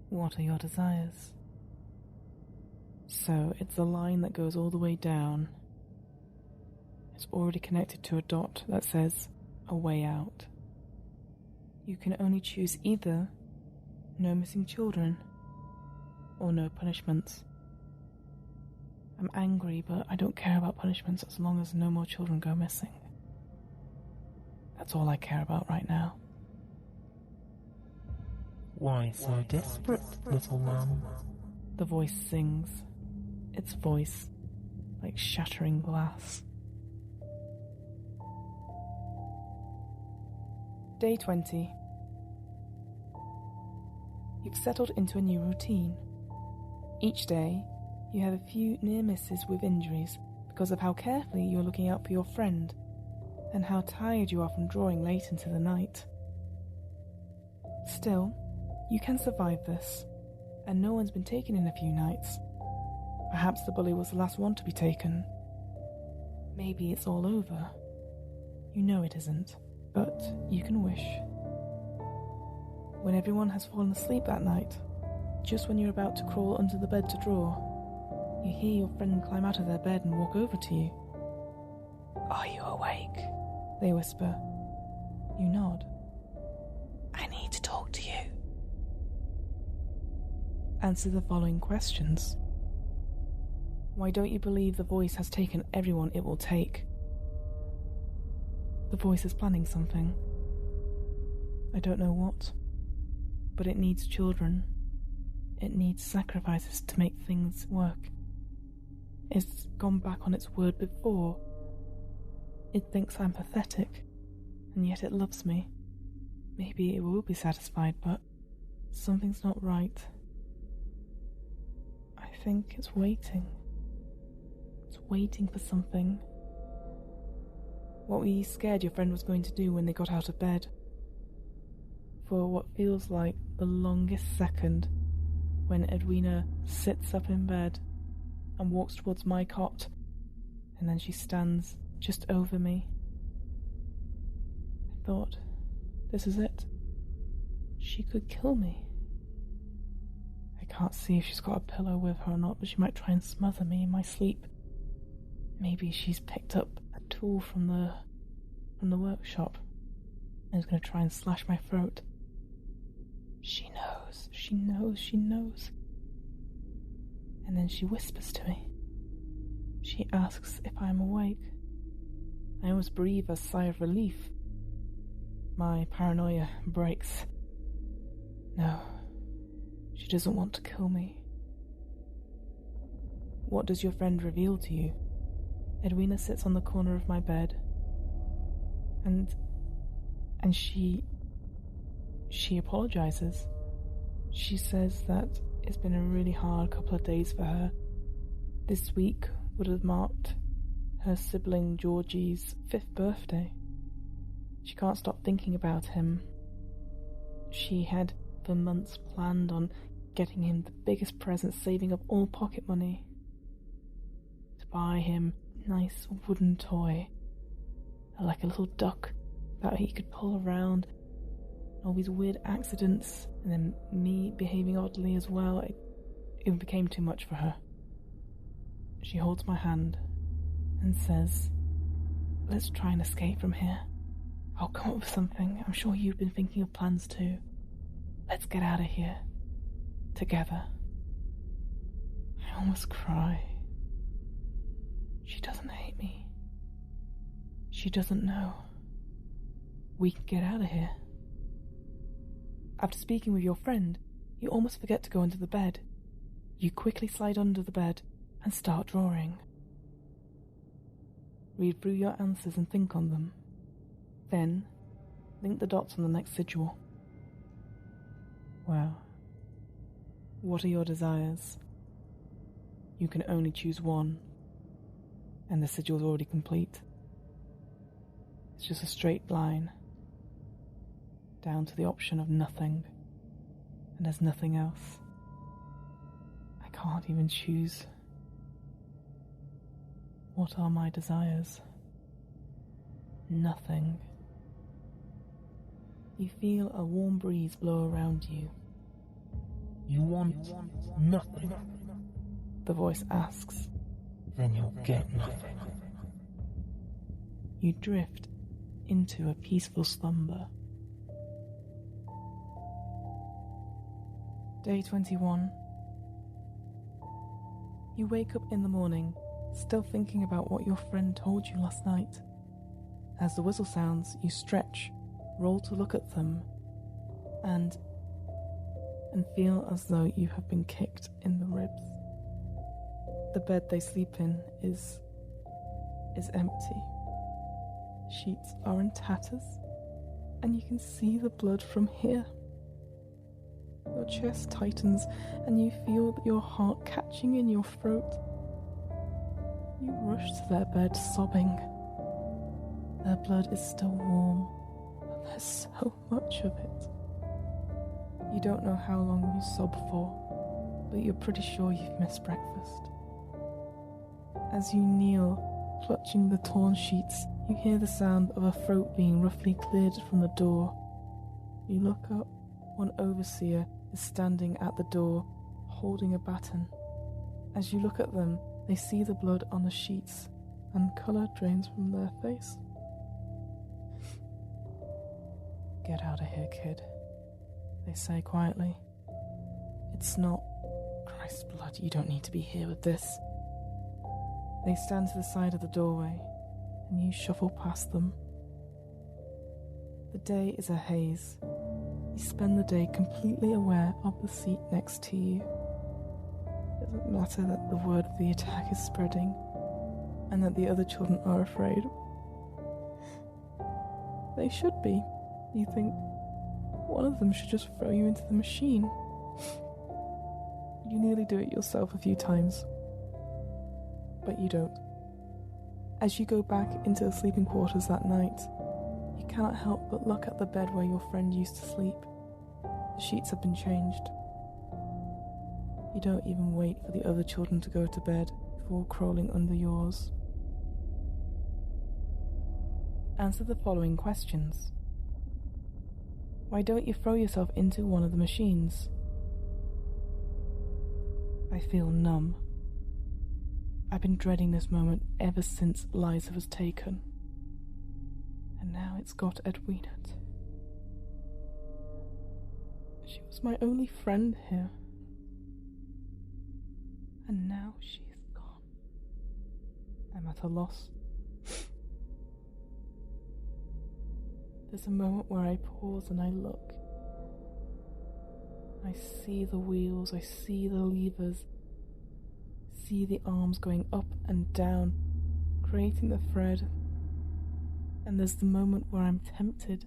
What are your desires? So, it's a line that goes all the way down. It's already connected to a dot that says, a way out. You can only choose either no missing children or no punishments. I'm angry, but I don't care about punishments as long as no more children go missing. That's all I care about right now. Why so desperate, little lamb? The voice sings, its voice like shattering glass. Day 20. You've settled into a new routine. Each day, you have a few near misses with injuries because of how carefully you're looking out for your friend and how tired you are from drawing late into the night. Still, you can survive this, and no one's been taken in a few nights. Perhaps the bully was the last one to be taken. Maybe it's all over. You know it isn't, but you can wish. When everyone has fallen asleep that night, just when you're about to crawl under the bed to draw, you hear your friend climb out of their bed and walk over to you. "Are you awake?" they whisper. You nod. "I need to talk to you." Answer the following questions. Why don't you believe the voice has taken everyone it will take? The voice is planning something. I don't know what, but it needs children. It needs sacrifices to make things work. It's gone back on its word before. It thinks I'm pathetic, and yet it loves me. Maybe it will be satisfied, but something's not right. I think it's waiting. It's waiting for something. What were you scared your friend was going to do when they got out of bed? For what feels like the longest second, when Edwina sits up in bed and walks towards my cot, and then she stands just over me. I thought, this is it. She could kill me. I can't see if she's got a pillow with her or not, but she might try and smother me in my sleep. Maybe she's picked up a tool from the workshop and is going to try and slash my throat. She knows, she knows, she knows. And then she whispers to me. She asks if I'm awake. I almost breathe a sigh of relief. My paranoia breaks. No, she doesn't want to kill me. What does your friend reveal to you? Edwina sits on the corner of my bed, and she apologizes. She says that it's been a really hard couple of days for her. This week would have marked her sibling Georgie's 5th birthday. She can't stop thinking about him. She had for months planned on getting him the biggest present, saving up all pocket money to buy him a nice wooden toy, like a little duck that he could pull around all these weird accidents, and then me behaving oddly as well. It became too much for her. She holds my hand and says, "Let's try and escape from here. I'll come up with something. I'm sure you've been thinking of plans too. Let's get out of here. Together." I almost cry. She doesn't hate me. She doesn't know. We can get out of here. After speaking with your friend, you almost forget to go under the bed. You quickly slide under the bed and start drawing. Read through your answers and think on them. Then, link the dots on the next sigil. Well, what are your desires? You can only choose one, and the sigil's already complete. It's just a straight line, down to the option of nothing, and there's nothing else. I can't even choose. What are my desires? Nothing. You feel a warm breeze blow around you. You want nothing? The voice asks. Then you'll get nothing. You drift into a peaceful slumber. Day 21. You wake up in the morning, still thinking about what your friend told you last night. As the whistle sounds, you stretch, roll to look at them, and feel as though you have been kicked in the ribs. The bed they sleep in is empty. Sheets are in tatters, and you can see the blood from here. Your chest tightens, and you feel your heart catching in your throat. You rush to their bed, sobbing. Their blood is still warm, and there's so much of it. You don't know how long you sob for, but you're pretty sure you've missed breakfast. As you kneel, clutching the torn sheets, you hear the sound of a throat being roughly cleared from the door. You look up. One overseer is standing at the door, holding a baton. As you look at them, they see the blood on the sheets, and colour drains from their face. "Get out of here, kid," they say quietly. "It's not Christ's blood, you don't need to be here with this." They stand to the side of the doorway, and you shuffle past them. The day is a haze. You spend the day completely aware of the seat next to you. It doesn't matter that the word of the attack is spreading, and that the other children are afraid. They should be. You think one of them should just throw you into the machine. You nearly do it yourself a few times, but you don't. As you go back into the sleeping quarters that night, you cannot help but look at the bed where your friend used to sleep. The sheets have been changed. You don't even wait for the other children to go to bed before crawling under yours. Answer the following questions. Why don't you throw yourself into one of the machines? I feel numb. I've been dreading this moment ever since Liza was taken. And now it's got Edwina too. She was my only friend here. And now she's gone. I'm at a loss. There's a moment where I pause and I look. I see the wheels, I see the levers, see the arms going up and down, creating the thread. And there's the moment where I'm tempted.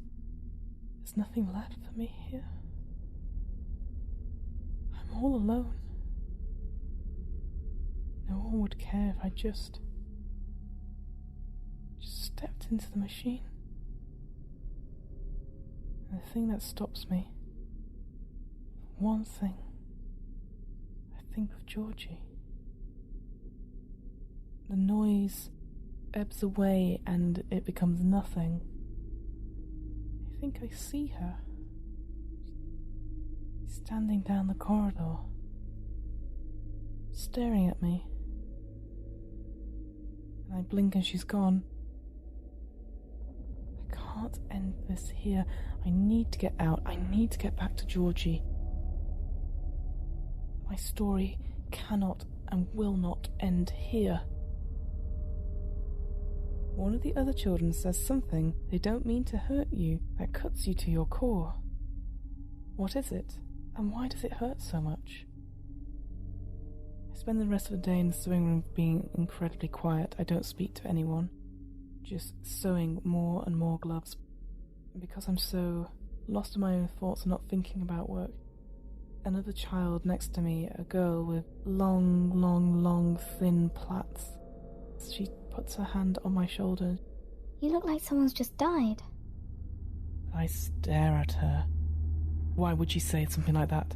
There's nothing left for me here. I'm all alone. No one would care if I just stepped into the machine. And the thing that stops me, one thing, I think of Georgie. The noise ebbs away and it becomes nothing. I think I see her. She's standing down the corridor, staring at me. And I blink and she's gone. I can't end this here. I need to get out. I need to get back to Georgie. My story cannot and will not end here. One of the other children says something they don't mean to hurt you that cuts you to your core. What is it, and why does it hurt so much? I spend the rest of the day in the sewing room being incredibly quiet. I don't speak to anyone, just sewing more and more gloves. And because I'm so lost in my own thoughts and not thinking about work, another child next to me, a girl with long, thin plaits, she puts her hand on my shoulder. You look like someone's just died. I stare at her. Why would she say something like that?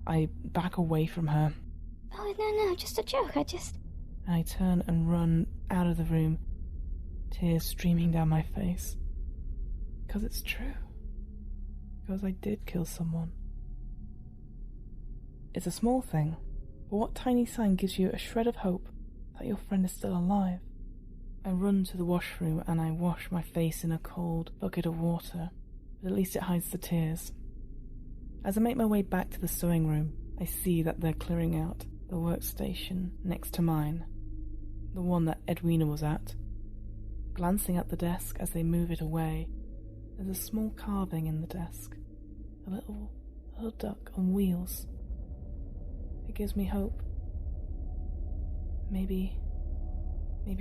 I back away from her. Oh, no, just a joke, And I turn and run out of the room, tears streaming down my face. Because it's true. Because I did kill someone. It's a small thing, but what tiny sign gives you a shred of hope that your friend is still alive? I run to the washroom and I wash my face in a cold bucket of water, but at least it hides the tears. As I make my way back to the sewing room, I see that they're clearing out the workstation next to mine, the one that Edwina was at. Glancing at the desk as they move it away, there's a small carving in the desk, a little duck on wheels. It gives me hope. Maybe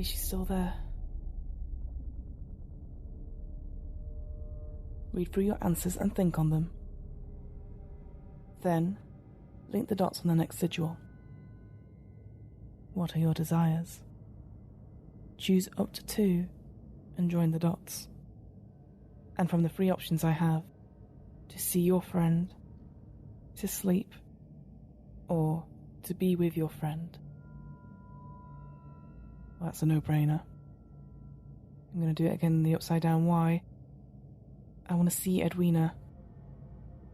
she's still there. Read through your answers and think on them. Then, link the dots on the next sigil. What are your desires? Choose up to 2 and join the dots. And from the 3 options I have, to see your friend, to sleep, or to be with your friend. Well, that's a no-brainer. I'm going to do it again in the upside down Y. I want to see Edwina,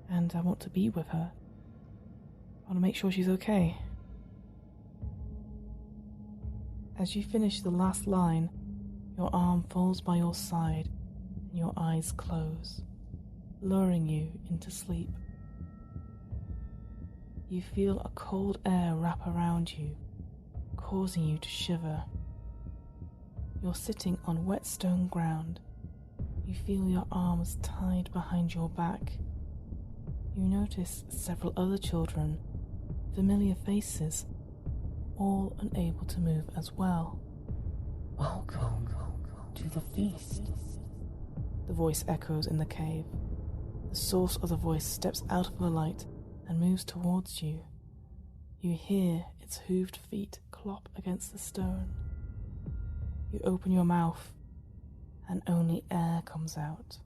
and I want to be with her. I want to make sure she's okay. As you finish the last line, your arm falls by your side and your eyes close, luring you into sleep. You feel a cold air wrap around you, causing you to shiver. You're sitting on wet stone ground. You feel your arms tied behind your back. You notice several other children, familiar faces, all unable to move as well. Welcome to the feast. The voice echoes in the cave. The source of the voice steps out of the light and moves towards you. You hear its hooved feet clop against the stone. You open your mouth, and only air comes out.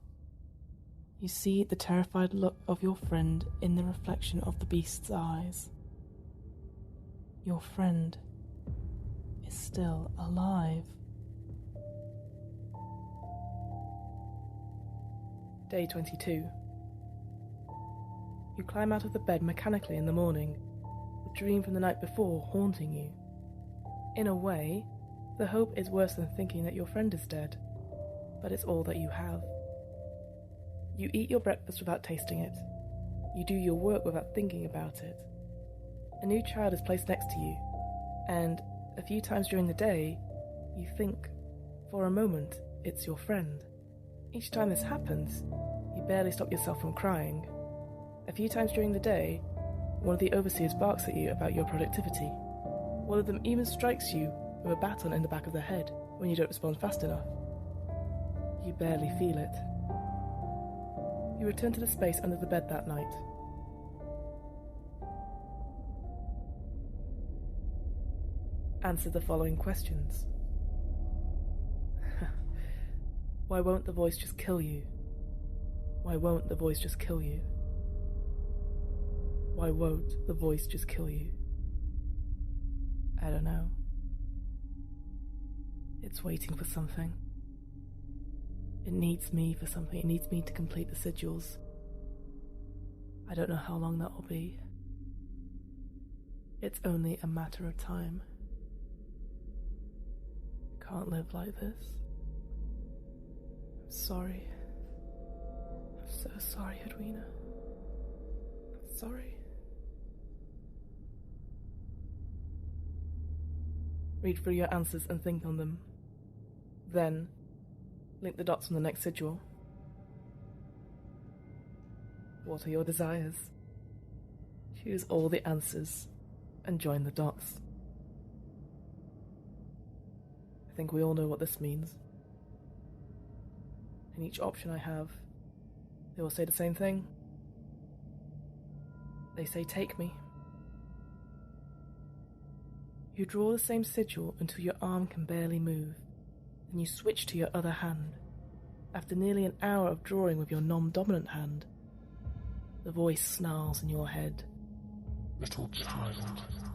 You see the terrified look of your friend in the reflection of the beast's eyes. Your friend is still alive. Day 22. You climb out of the bed mechanically in the morning, the dream from the night before haunting you. In a way, the hope is worse than thinking that your friend is dead, but it's all that you have. You eat your breakfast without tasting it. You do your work without thinking about it. A new child is placed next to you, and a few times during the day, you think, for a moment, it's your friend. Each time this happens, you barely stop yourself from crying. A few times during the day, one of the overseers barks at you about your productivity. One of them even strikes you with a baton in the back of the head when you don't respond fast enough. You barely feel it. You return to the space under the bed that night. Answer the following questions. Why won't the voice just kill you? Why won't the voice just kill you? Why won't the voice just kill you? I don't know. It's waiting for something. It needs me for something. It needs me to complete the sigils. I don't know how long that will be. It's only a matter of time. I can't live like this. I'm sorry. I'm so sorry, Edwina. I'm sorry. Read through your answers and think on them. Then, link the dots on the next sigil. What are your desires? Choose all the answers and join the dots. I think we all know what this means. In each option I have, they all say the same thing. They say, take me. You draw the same sigil until your arm can barely move. Then you switch to your other hand. After nearly an hour of drawing with your non-dominant hand, the voice snarls in your head. Little child,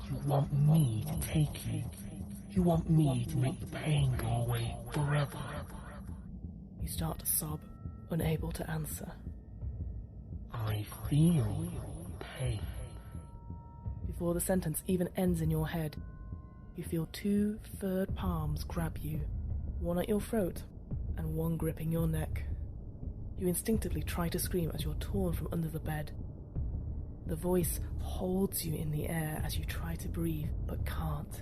you want me to take you. You want me to make the pain go away forever. You start to sob, unable to answer. I feel pain. Before the sentence even ends in your head, you feel two furred palms grab you, one at your throat and one gripping your neck. You instinctively try to scream as you're torn from under the bed. The voice holds you in the air as you try to breathe, but can't.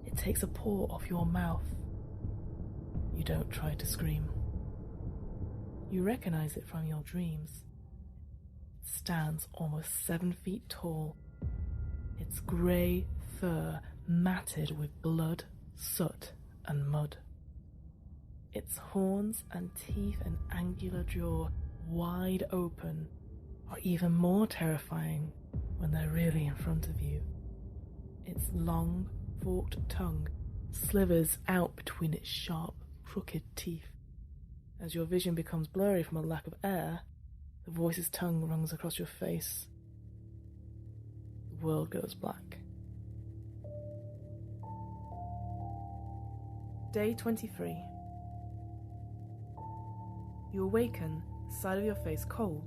It takes a paw off your mouth. You don't try to scream. You recognize it from your dreams. It stands almost 7 feet tall. Its grey fur matted with blood, soot, and mud. Its horns and teeth and angular jaw wide open are even more terrifying when they're really in front of you. Its long, forked tongue slithers out between its sharp, crooked teeth. As your vision becomes blurry from a lack of air, the voice's tongue runs across your face. The world goes black. Day 23. You awaken, side of your face cold.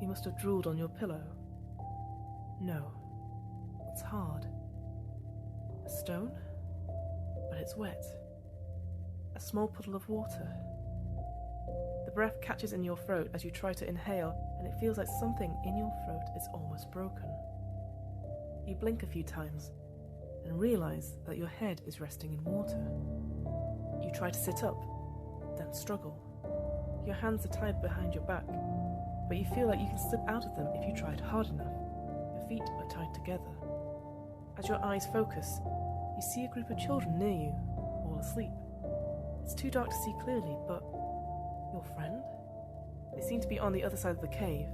You must have drooled on your pillow. No, it's hard. A stone? But it's wet. A small puddle of water. The breath catches in your throat as you try to inhale, and it feels like something in your throat is almost broken. You blink a few times and realize that your head is resting in water. You try to sit up, then struggle. Your hands are tied behind your back, but you feel like you can slip out of them if you tried hard enough. Your feet are tied together. As your eyes focus, you see a group of children near you, all asleep. It's too dark to see clearly, but your friend? They seem to be on the other side of the cave.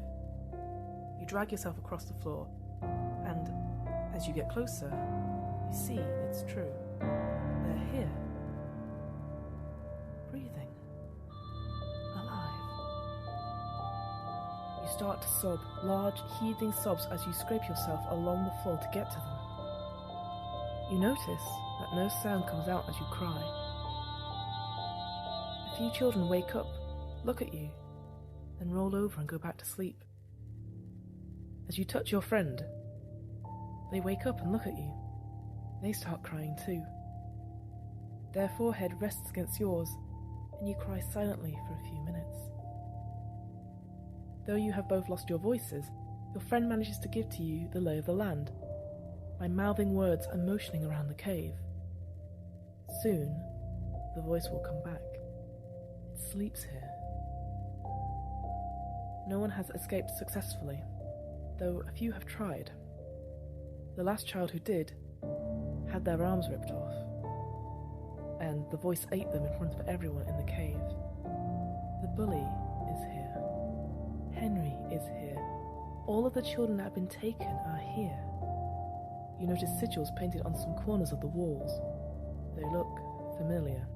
You drag yourself across the floor, and as you get closer, you see it's true. They're here. Breathing. Alive. You start to sob, large, heaving sobs as you scrape yourself along the floor to get to them. You notice that no sound comes out as you cry. A few children wake up, look at you, then roll over and go back to sleep. As you touch your friend, they wake up and look at you. They start crying too. Their forehead rests against yours, and you cry silently for a few minutes. Though you have both lost your voices, your friend manages to give to you the lay of the land, by mouthing words and motioning around the cave. Soon, the voice will come back. It sleeps here. No one has escaped successfully, though a few have tried. The last child who did had their arms ripped off, and the voice ate them in front of everyone in the cave. The bully is here. Henry is here. All of the children that have been taken are here. You notice sigils painted on some corners of the walls. They look familiar.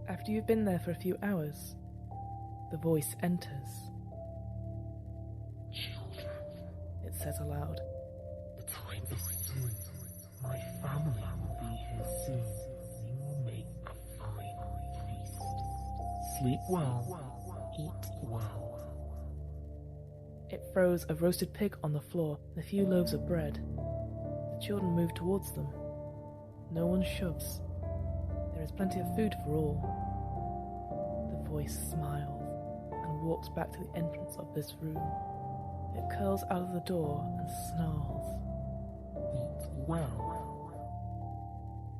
After you've been there for a few hours, the voice enters. Children, It says aloud. the time is soon. My family will be here soon. We will make a fine feast. Sleep well, eat well. It throws a roasted pig on the floor and a few loaves of bread. The children move towards them. No one shoves. There is plenty of food for all. The voice smiles and walks back to the entrance of this room. It curls out of the door and snarls. Eat well.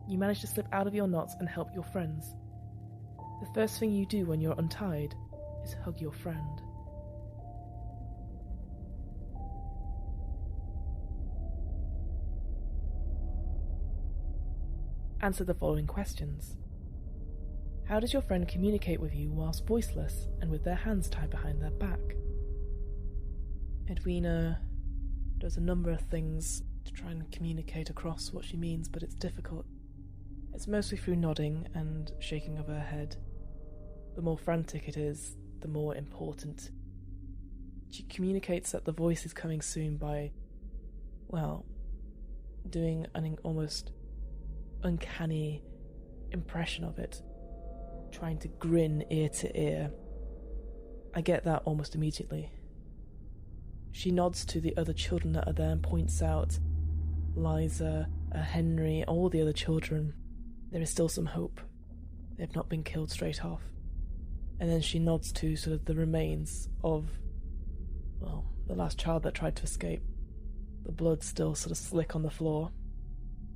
You manage to slip out of your knots and help your friends. The first thing you do when you're untied is hug your friend. Answer the following questions. How does your friend communicate with you whilst voiceless and with their hands tied behind their back? Edwina does a number of things to try and communicate across what she means, but it's difficult. It's mostly through nodding and shaking of her head. The more frantic it is, the more important. She communicates that the voice is coming soon by, well, doing an almost uncanny impression of it, trying to grin ear to ear. I get that almost immediately. She nods to the other children that are there and points out Liza, Henry, all the other children. There is still some hope. They've not been killed straight off. And then she nods to sort of the remains of, well, the last child that tried to escape. The blood still sort of slick on the floor.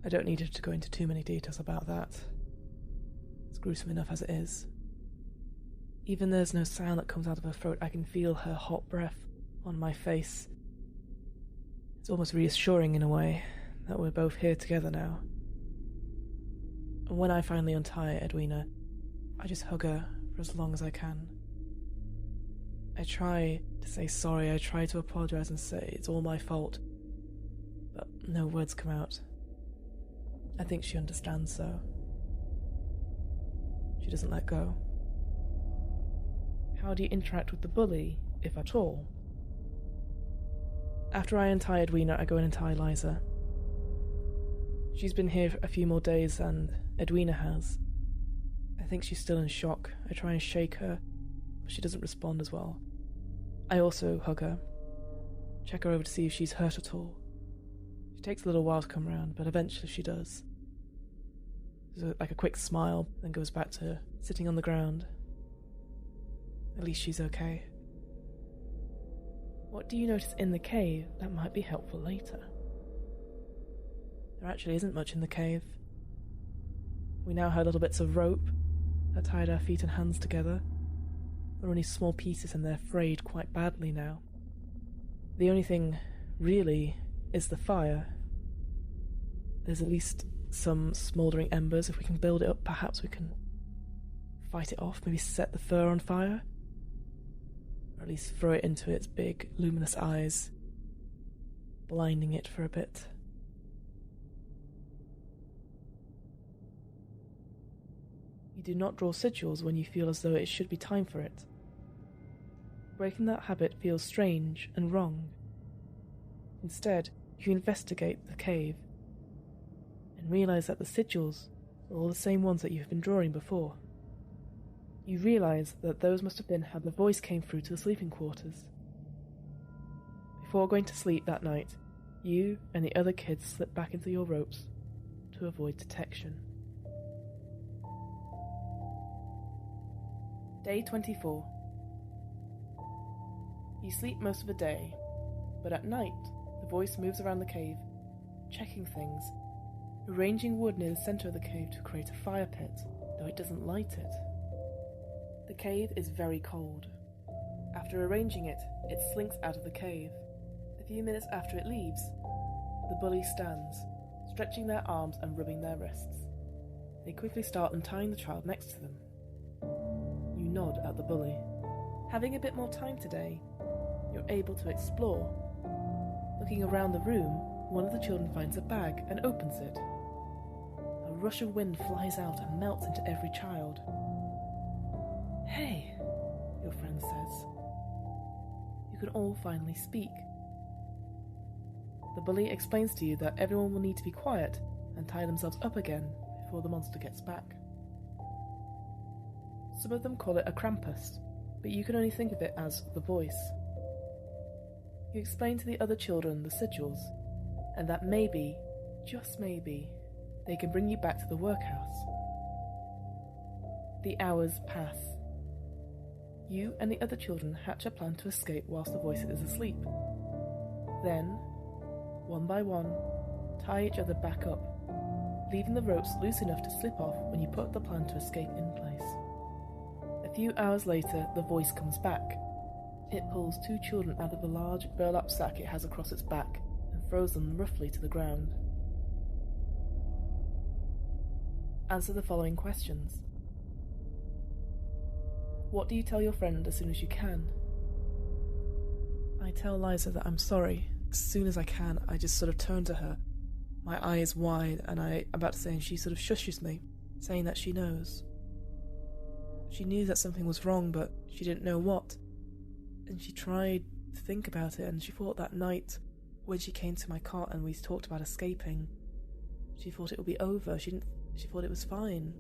I don't need her to go into too many details about that. It's gruesome enough as it is. Even there's no sound that comes out of her throat, I can feel her hot breath on my face. It's almost reassuring in a way that we're both here together now. And when I finally untie Edwina, I just hug her for as long as I can. I try to say sorry, I try to apologise and say it's all my fault, but no words come out. I think she understands, though. She doesn't let go. How do you interact with the bully, if at all? After I untie Edwina, I go and untie Liza. She's been here for a few more days than Edwina has. I think she's still in shock. I try and shake her, but she doesn't respond as well. I also hug her, check her over to see if she's hurt at all. She takes a little while to come round, but eventually she does. There's like a quick smile, then goes back to sitting on the ground. At least she's okay. What do you notice in the cave that might be helpful later? There actually isn't much in the cave. We now had little bits of rope that tied our feet and hands together. There are only small pieces and they're frayed quite badly now. The only thing, really, is the fire. There's at least some smouldering embers. If we can build it up, perhaps we can fight it off, maybe set the fur on fire. Or at least throw it into its big, luminous eyes, blinding it for a bit. You do not draw sigils when you feel as though it should be time for it. Breaking that habit feels strange and wrong. Instead, you investigate the cave and realize that the sigils are all the same ones that you've been drawing before. You realize that those must have been how the voice came through to the sleeping quarters. Before going to sleep that night, you and the other kids slip back into your ropes to avoid detection. Day 24. You sleep most of the day, but at night, the voice moves around the cave, checking things, arranging wood near the centre of the cave to create a fire pit, though it doesn't light it. The cave is very cold. After arranging it, it slinks out of the cave. A few minutes after it leaves, the bully stands, stretching their arms and rubbing their wrists. They quickly start untying the child next to them. You nod at the bully. Having a bit more time today, you're able to explore. Looking around the room, one of the children finds a bag and opens it. A rush of wind flies out and melts into every child. "Hey," your friend says. You can all finally speak. The bully explains to you that everyone will need to be quiet and tie themselves up again before the monster gets back. Some of them call it a Krampus, but you can only think of it as the voice. You explain to the other children the sigils, and that maybe, just maybe, they can bring you back to the workhouse. The hours pass. You and the other children hatch a plan to escape whilst the voice is asleep. Then, one by one, tie each other back up, leaving the ropes loose enough to slip off when you put the plan to escape in place. A few hours later, the voice comes back. It pulls 2 children out of a large burlap sack it has across its back and throws them roughly to the ground. Answer the following questions. What do you tell your friend as soon as you can? I tell Liza that I'm sorry. As soon as I can, I just sort of turn to her, my eyes wide, and I'm about to say, and she sort of shushes me, saying that she knows. She knew that something was wrong, but she didn't know what. And she tried to think about it, and she thought that night, when she came to my cot and we talked about escaping, she thought it would be over. She thought it was fine.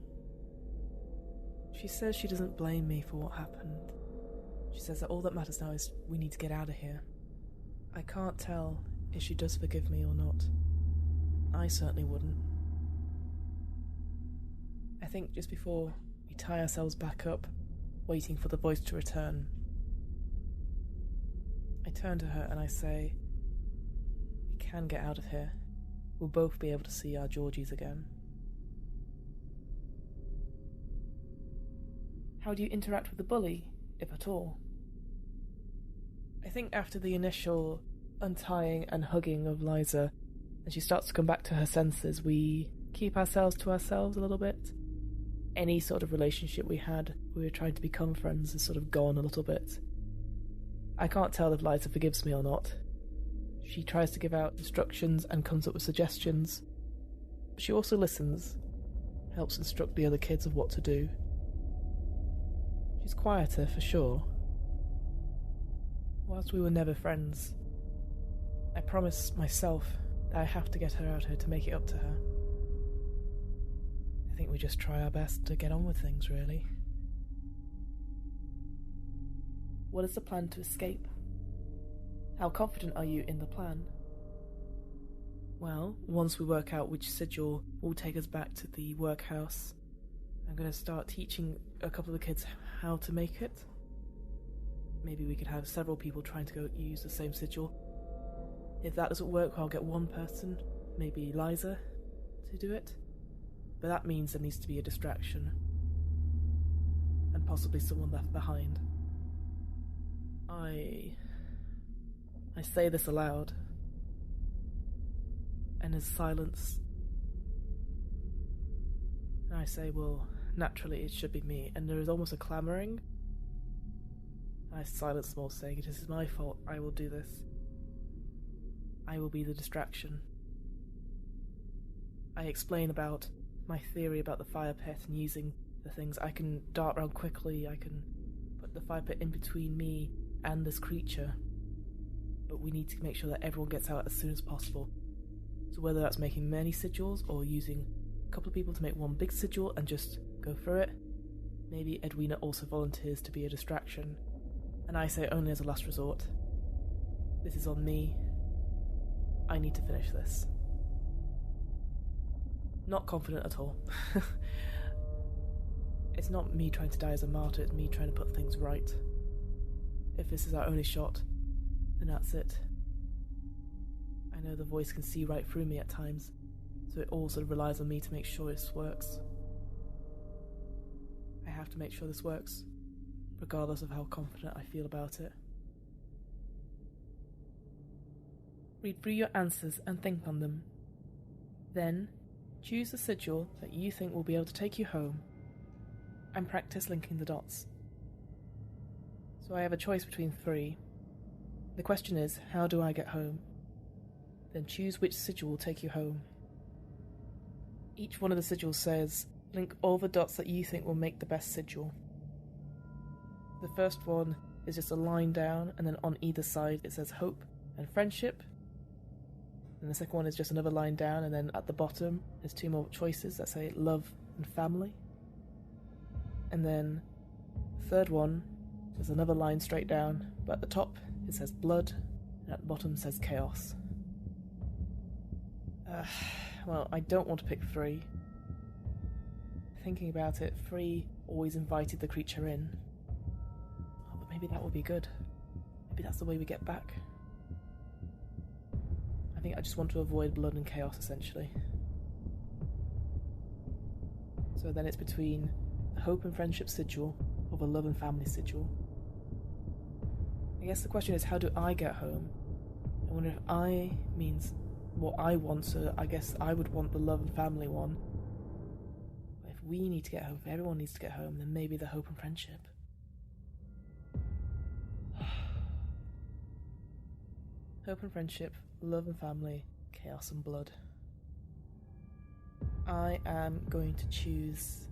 She says she doesn't blame me for what happened. She says that all that matters now is we need to get out of here. I can't tell if she does forgive me or not. I certainly wouldn't. I think just before we tie ourselves back up, waiting for the voice to return, I turn to her and I say, we can get out of here. We'll both be able to see our Georgies again. How do you interact with the bully, if at all? I think after the initial untying and hugging of Liza, and she starts to come back to her senses, we keep ourselves to ourselves a little bit. Any sort of relationship we had, we were trying to become friends, is sort of gone a little bit. I can't tell if Liza forgives me or not. She tries to give out instructions and comes up with suggestions, but she also listens, helps instruct the other kids of what to do. She's quieter, for sure. Whilst we were never friends, I promised myself that I have to get her out here to make it up to her. I think we just try our best to get on with things, really. What is the plan to escape? How confident are you in the plan? Well, once we work out which sigil will take us back to the workhouse, I'm going to start teaching a couple of the kids how to make it. Maybe we could have several people trying to go use the same sigil. If that doesn't work, I'll get one person, maybe Liza, to do it. But that means there needs to be a distraction. And possibly someone left behind. I say this aloud. And there's silence. And I say, well, naturally it should be me. And there is almost a clamouring. I silence them all, saying, it is my fault, I will do this. I will be the distraction. I explain about my theory about the fire pit and using the things. I can dart around quickly, I can put the fire pit in between me and this creature. But we need to make sure that everyone gets out as soon as possible. So whether that's making many sigils or using a couple of people to make one big sigil and just go through it. Maybe Edwina also volunteers to be a distraction. And I say only as a last resort. This is on me. I need to finish this. Not confident at all. It's not me trying to die as a martyr, it's me trying to put things right. If this is our only shot, then that's it. I know the voice can see right through me at times, so it all sort of relies on me to make sure this works. I have to make sure this works, regardless of how confident I feel about it. Read through your answers and think on them. Then, choose the sigil that you think will be able to take you home, and practice linking the dots. So I have a choice between 3. The question is, how do I get home? Then choose which sigil will take you home. Each one of the sigils says, link all the dots that you think will make the best sigil. The first one is just a line down, and then on either side it says hope and friendship. And the second one is just another line down, and then at the bottom there's 2 more choices that say love and family. And then the third one, there's another line straight down, but at the top it says blood, and at the bottom says chaos. Well, I don't want to pick 3. Thinking about it, 3 always invited the creature in. Oh, but maybe that would be good. Maybe that's the way we get back. I think I just want to avoid blood and chaos, essentially. So then it's between the hope and friendship sigil or the love and family sigil. I guess the question is, how do I get home? I wonder if I means what I want, so I guess I would want the love and family one. But if we need to get home, if everyone needs to get home, then maybe the hope and friendship. Hope and friendship, love and family, chaos and blood. I am going to choose...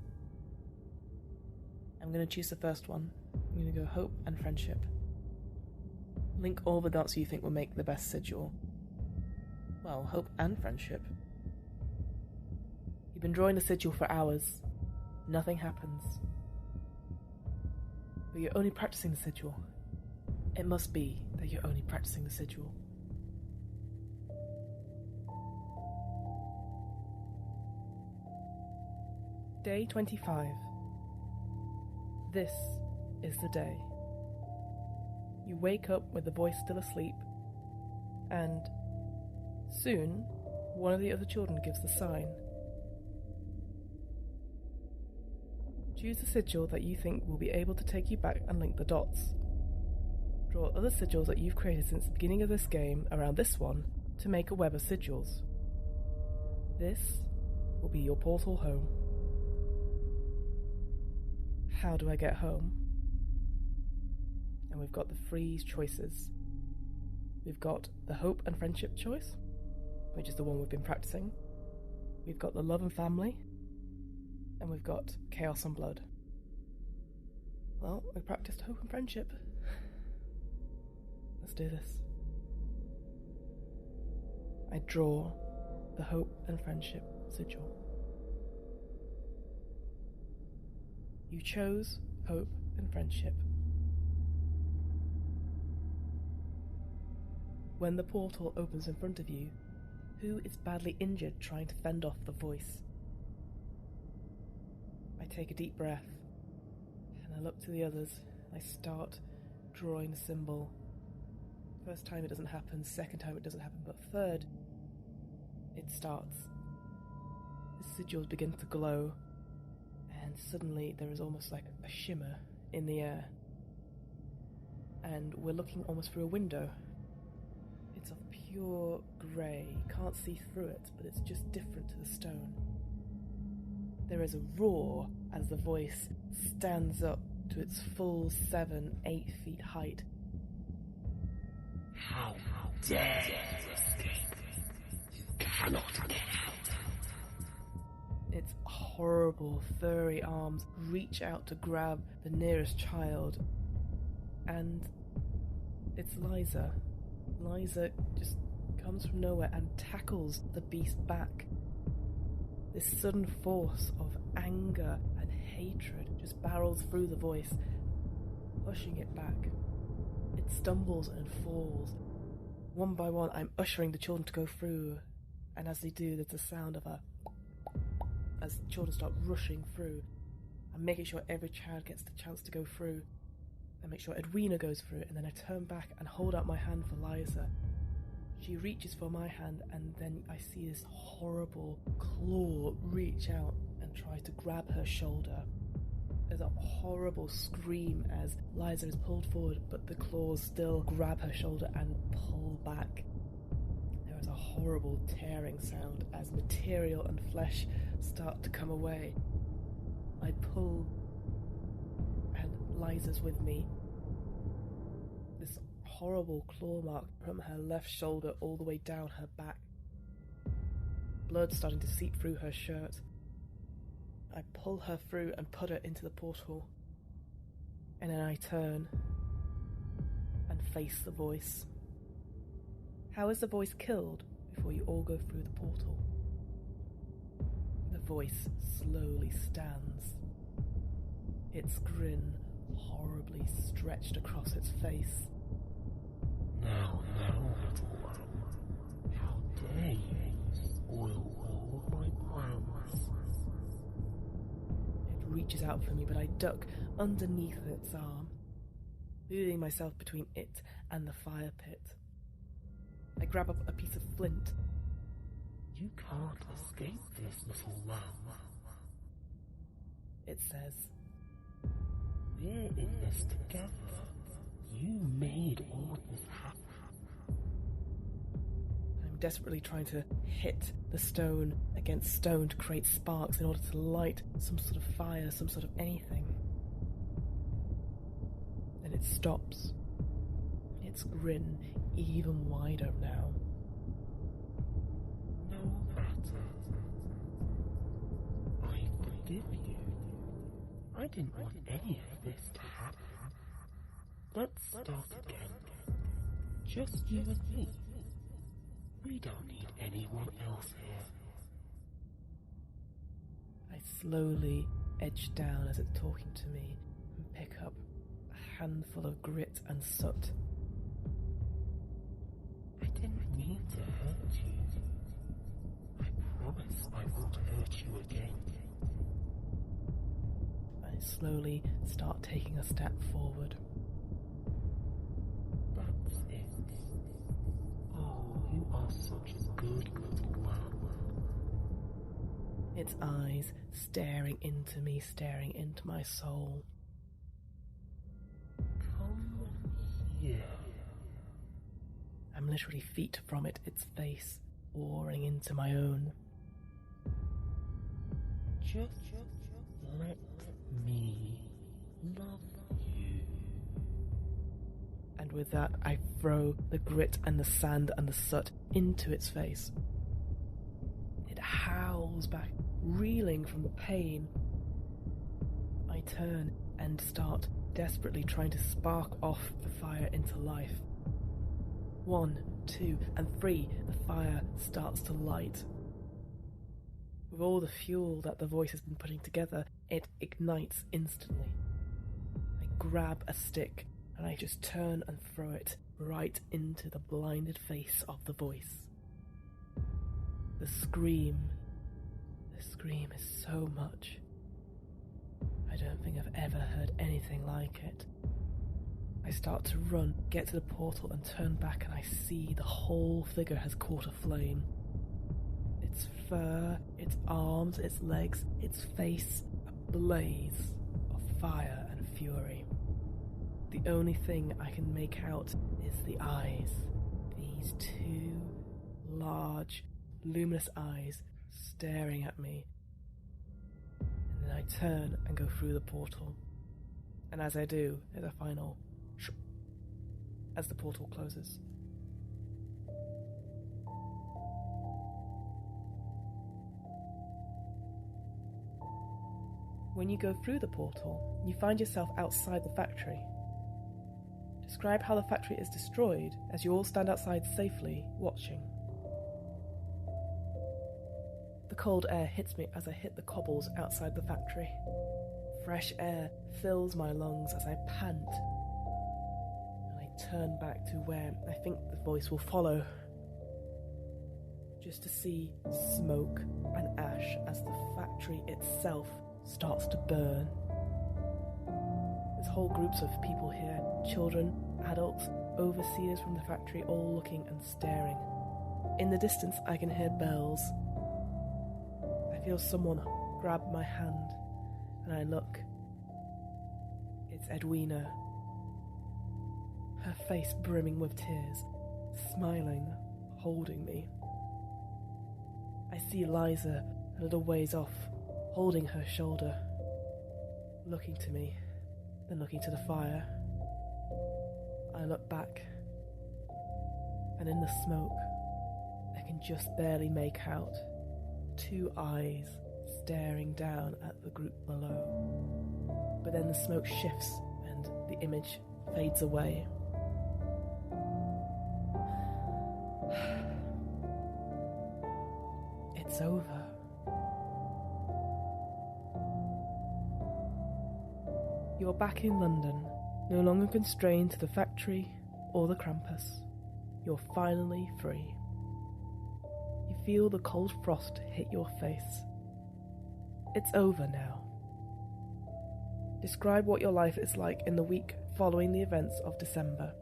I'm going to choose the first one. I'm going to go hope and friendship. Link all the dots you think will make the best sigil. Well, hope and friendship. You've been drawing the sigil for hours. Nothing happens. But you're only practicing the sigil. It must be that you're only practicing the sigil. Day 25. This is the day. You wake up with the voice still asleep, and soon one of the other children gives the sign. Choose the sigil that you think will be able to take you back and link the dots. Draw other sigils that you've created since the beginning of this game around this one to make a web of sigils. This will be your portal home. How do I get home? And we've got the 3 choices. We've got the hope and friendship choice, which is the one we've been practicing. We've got the love and family, and we've got chaos and blood. Well, we practiced hope and friendship. Let's do this. I draw the hope and friendship sigil. You chose hope and friendship. When the portal opens in front of you, who is badly injured trying to fend off the voice? I take a deep breath, and I look to the others, and I start drawing the symbol. First time it doesn't happen, second time it doesn't happen, but third, it starts. The sigils begin to glow, and suddenly there is almost like a shimmer in the air. And we're looking almost through a window. It's of pure grey, can't see through it, but it's just different to the stone. There is a roar as the voice stands up to its full 7-8 feet height. How dare you escape? You cannot get out. Its horrible, furry arms reach out to grab the nearest child. And it's Liza. Liza just comes from nowhere and tackles the beast back. This sudden force of anger and hatred just barrels through the voice, pushing it back. It stumbles and falls. One by one, I'm ushering the children to go through, and as they do, there's the sound of a... as the children start rushing through. I'm making sure every child gets the chance to go through. I make sure Edwina goes through, and then I turn back and hold out my hand for Liza. She reaches for my hand, and then I see this horrible claw reach out and try to grab her shoulder. There's a horrible scream as Liza is pulled forward, but the claws still grab her shoulder and pull back. There is a horrible tearing sound as material and flesh start to come away. I pull, and Liza's with me. This horrible claw mark from her left shoulder all the way down her back. Blood starting to seep through her shirt. I pull her through and put her into the portal. And then I turn and face the voice. How is the voice killed before you all go through the portal? The voice slowly stands. Its grin horribly stretched across its face. No, out for me, but I duck underneath its arm, leaving myself between it and the fire pit. I grab up a piece of flint. You can't escape this, little one. It says, we're in this together. You made all this happen. I'm desperately trying to hit the stone against stone to create sparks in order to light some sort of fire, some sort of anything. Then it stops. Its grin even wider now. No matter. I forgive you. I didn't want any of this to happen. Let's start again. Just you and me. We don't need anyone else here. I slowly edge down as it's talking to me and pick up a handful of grit and soot. I didn't mean to hurt you. I promise I won't hurt you again. I slowly start taking a step forward. That's it. Oh, you are such a good little one. Its eyes staring into me, staring into my soul. Come here. I'm literally feet from it, its face boring into my own. Just let me love you. And with that, I throw the grit and the sand and the soot into its face. It howls back, reeling from the pain. I turn and start desperately trying to spark off the fire into life. 1, 2, and 3, the fire starts to light. With all the fuel that the voice has been putting together, it ignites instantly. I grab a stick and I just turn and throw it right into the blinded face of the voice. The scream is so much. I don't think I've ever heard anything like it. I start to run, get to the portal and turn back, and I see the whole figure has caught a flame. Its fur, its arms, its legs, its face, a blaze of fire and fury. The only thing I can make out is the eyes. These two large, luminous eyes staring at me. And then I turn and go through the portal. And as I do, there's a final shh as the portal closes. When you go through the portal, you find yourself outside the factory. Describe how the factory is destroyed as you all stand outside safely, watching. The cold air hits me as I hit the cobbles outside the factory. Fresh air fills my lungs as I pant. And I turn back to where I think the voice will follow. Just to see smoke and ash as the factory itself starts to burn. There's whole groups of people here, children, adults, overseers from the factory, all looking and staring. In the distance I can hear bells. I feel someone grab my hand, and I look. It's Edwina. Her face brimming with tears, smiling, holding me. I see Liza a little ways off, holding her shoulder, looking to me, then looking to the fire. I look back, and in the smoke, I can just barely make out two eyes staring down at the group below. But then the smoke shifts and the image fades away. It's over. You're back in London, no longer constrained to the factory or the Krampus. You're finally free. You feel the cold frost hit your face. It's over now. Describe what your life is like in the week following the events of December.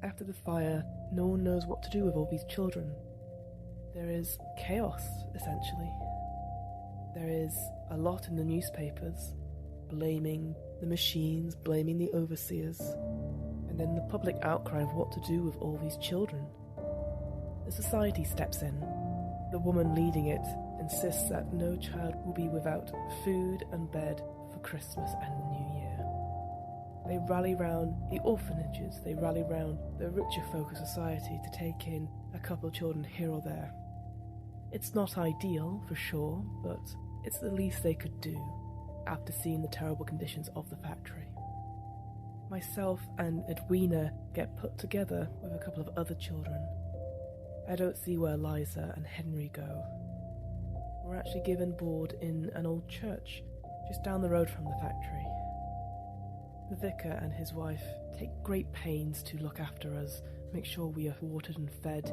After the fire, no one knows what to do with all these children. There is chaos, essentially. There is a lot in the newspapers, blaming the machines, blaming the overseers, and then the public outcry of what to do with all these children. The society steps in. The woman leading it insists that no child will be without food and bed for Christmas and the New Year. They rally round the orphanages, they rally round the richer folk of society to take in a couple of children here or there. It's not ideal, for sure, but it's the least they could do after seeing the terrible conditions of the factory. Myself and Edwina get put together with a couple of other children. I don't see where Liza and Henry go. We're actually given board in an old church just down the road from the factory. The vicar and his wife take great pains to look after us, make sure we are watered and fed.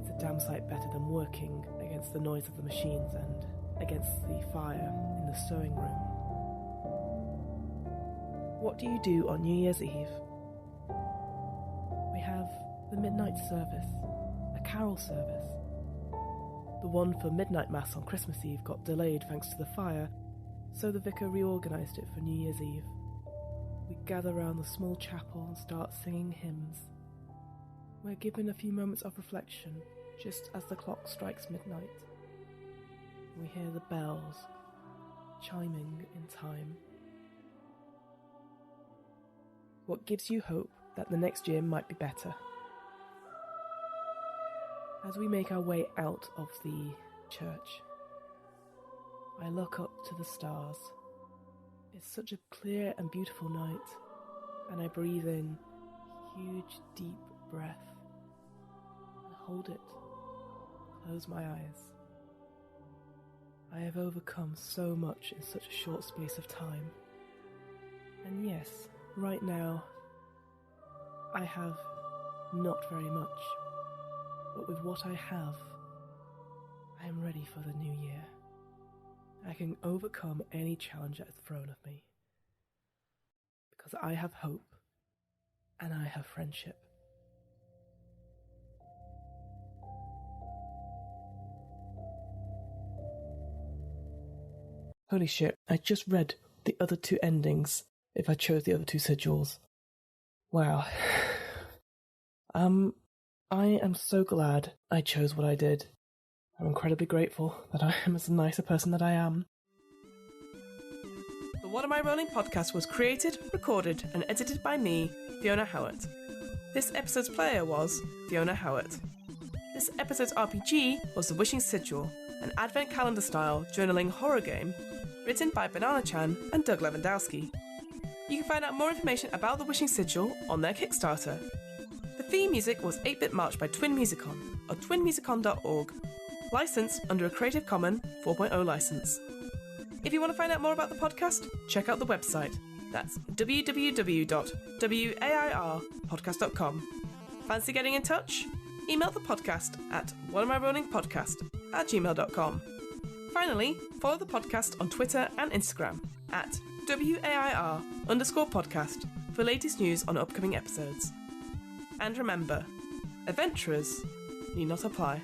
It's a damn sight better than working against the noise of the machines and against the fire in the sewing room. What do you do on New Year's Eve? We have the midnight service, a carol service. The one for midnight mass on Christmas Eve got delayed thanks to the fire, so the vicar reorganised it for New Year's Eve. We gather round the small chapel and start singing hymns. We're given a few moments of reflection just as the clock strikes midnight. We hear the bells chiming in time. What gives you hope that the next year might be better? As we make our way out of the church, I look up to the stars. It's such a clear and beautiful night, and I breathe in a huge, deep breath and hold it, close my eyes. I have overcome so much in such a short space of time. And yes, right now, I have not very much, but with what I have, I am ready for the new year. I can overcome any challenge that is thrown at me, because I have hope, and I have friendship. Holy shit, I just read the other two endings if I chose the other two sigils. Wow. I am so glad I chose what I did. I'm incredibly grateful that I am as nice a person that I am. The What Am I Rolling podcast was created, recorded, and edited by me, Fiona Howat. This episode's player was Fiona Howat. This episode's RPG was The Wishing Sigil, an advent calendar-style journaling horror game written by Banana-chan and Doug Lewandowski. You can find out more information about The Wishing Sigil on their Kickstarter. The theme music was 8-Bit March by Twin Musicon or twinmusicon.org, licensed under a Creative Commons 4.0 license. If you want to find out more about the podcast, check out the website. That's www.wairpodcast.com. Fancy getting in touch? Email the podcast at whatamirollingpodcast@gmail.com. Finally, follow the podcast on Twitter and Instagram at WAIR_podcast for latest news on upcoming episodes. And remember, adventurers need not apply.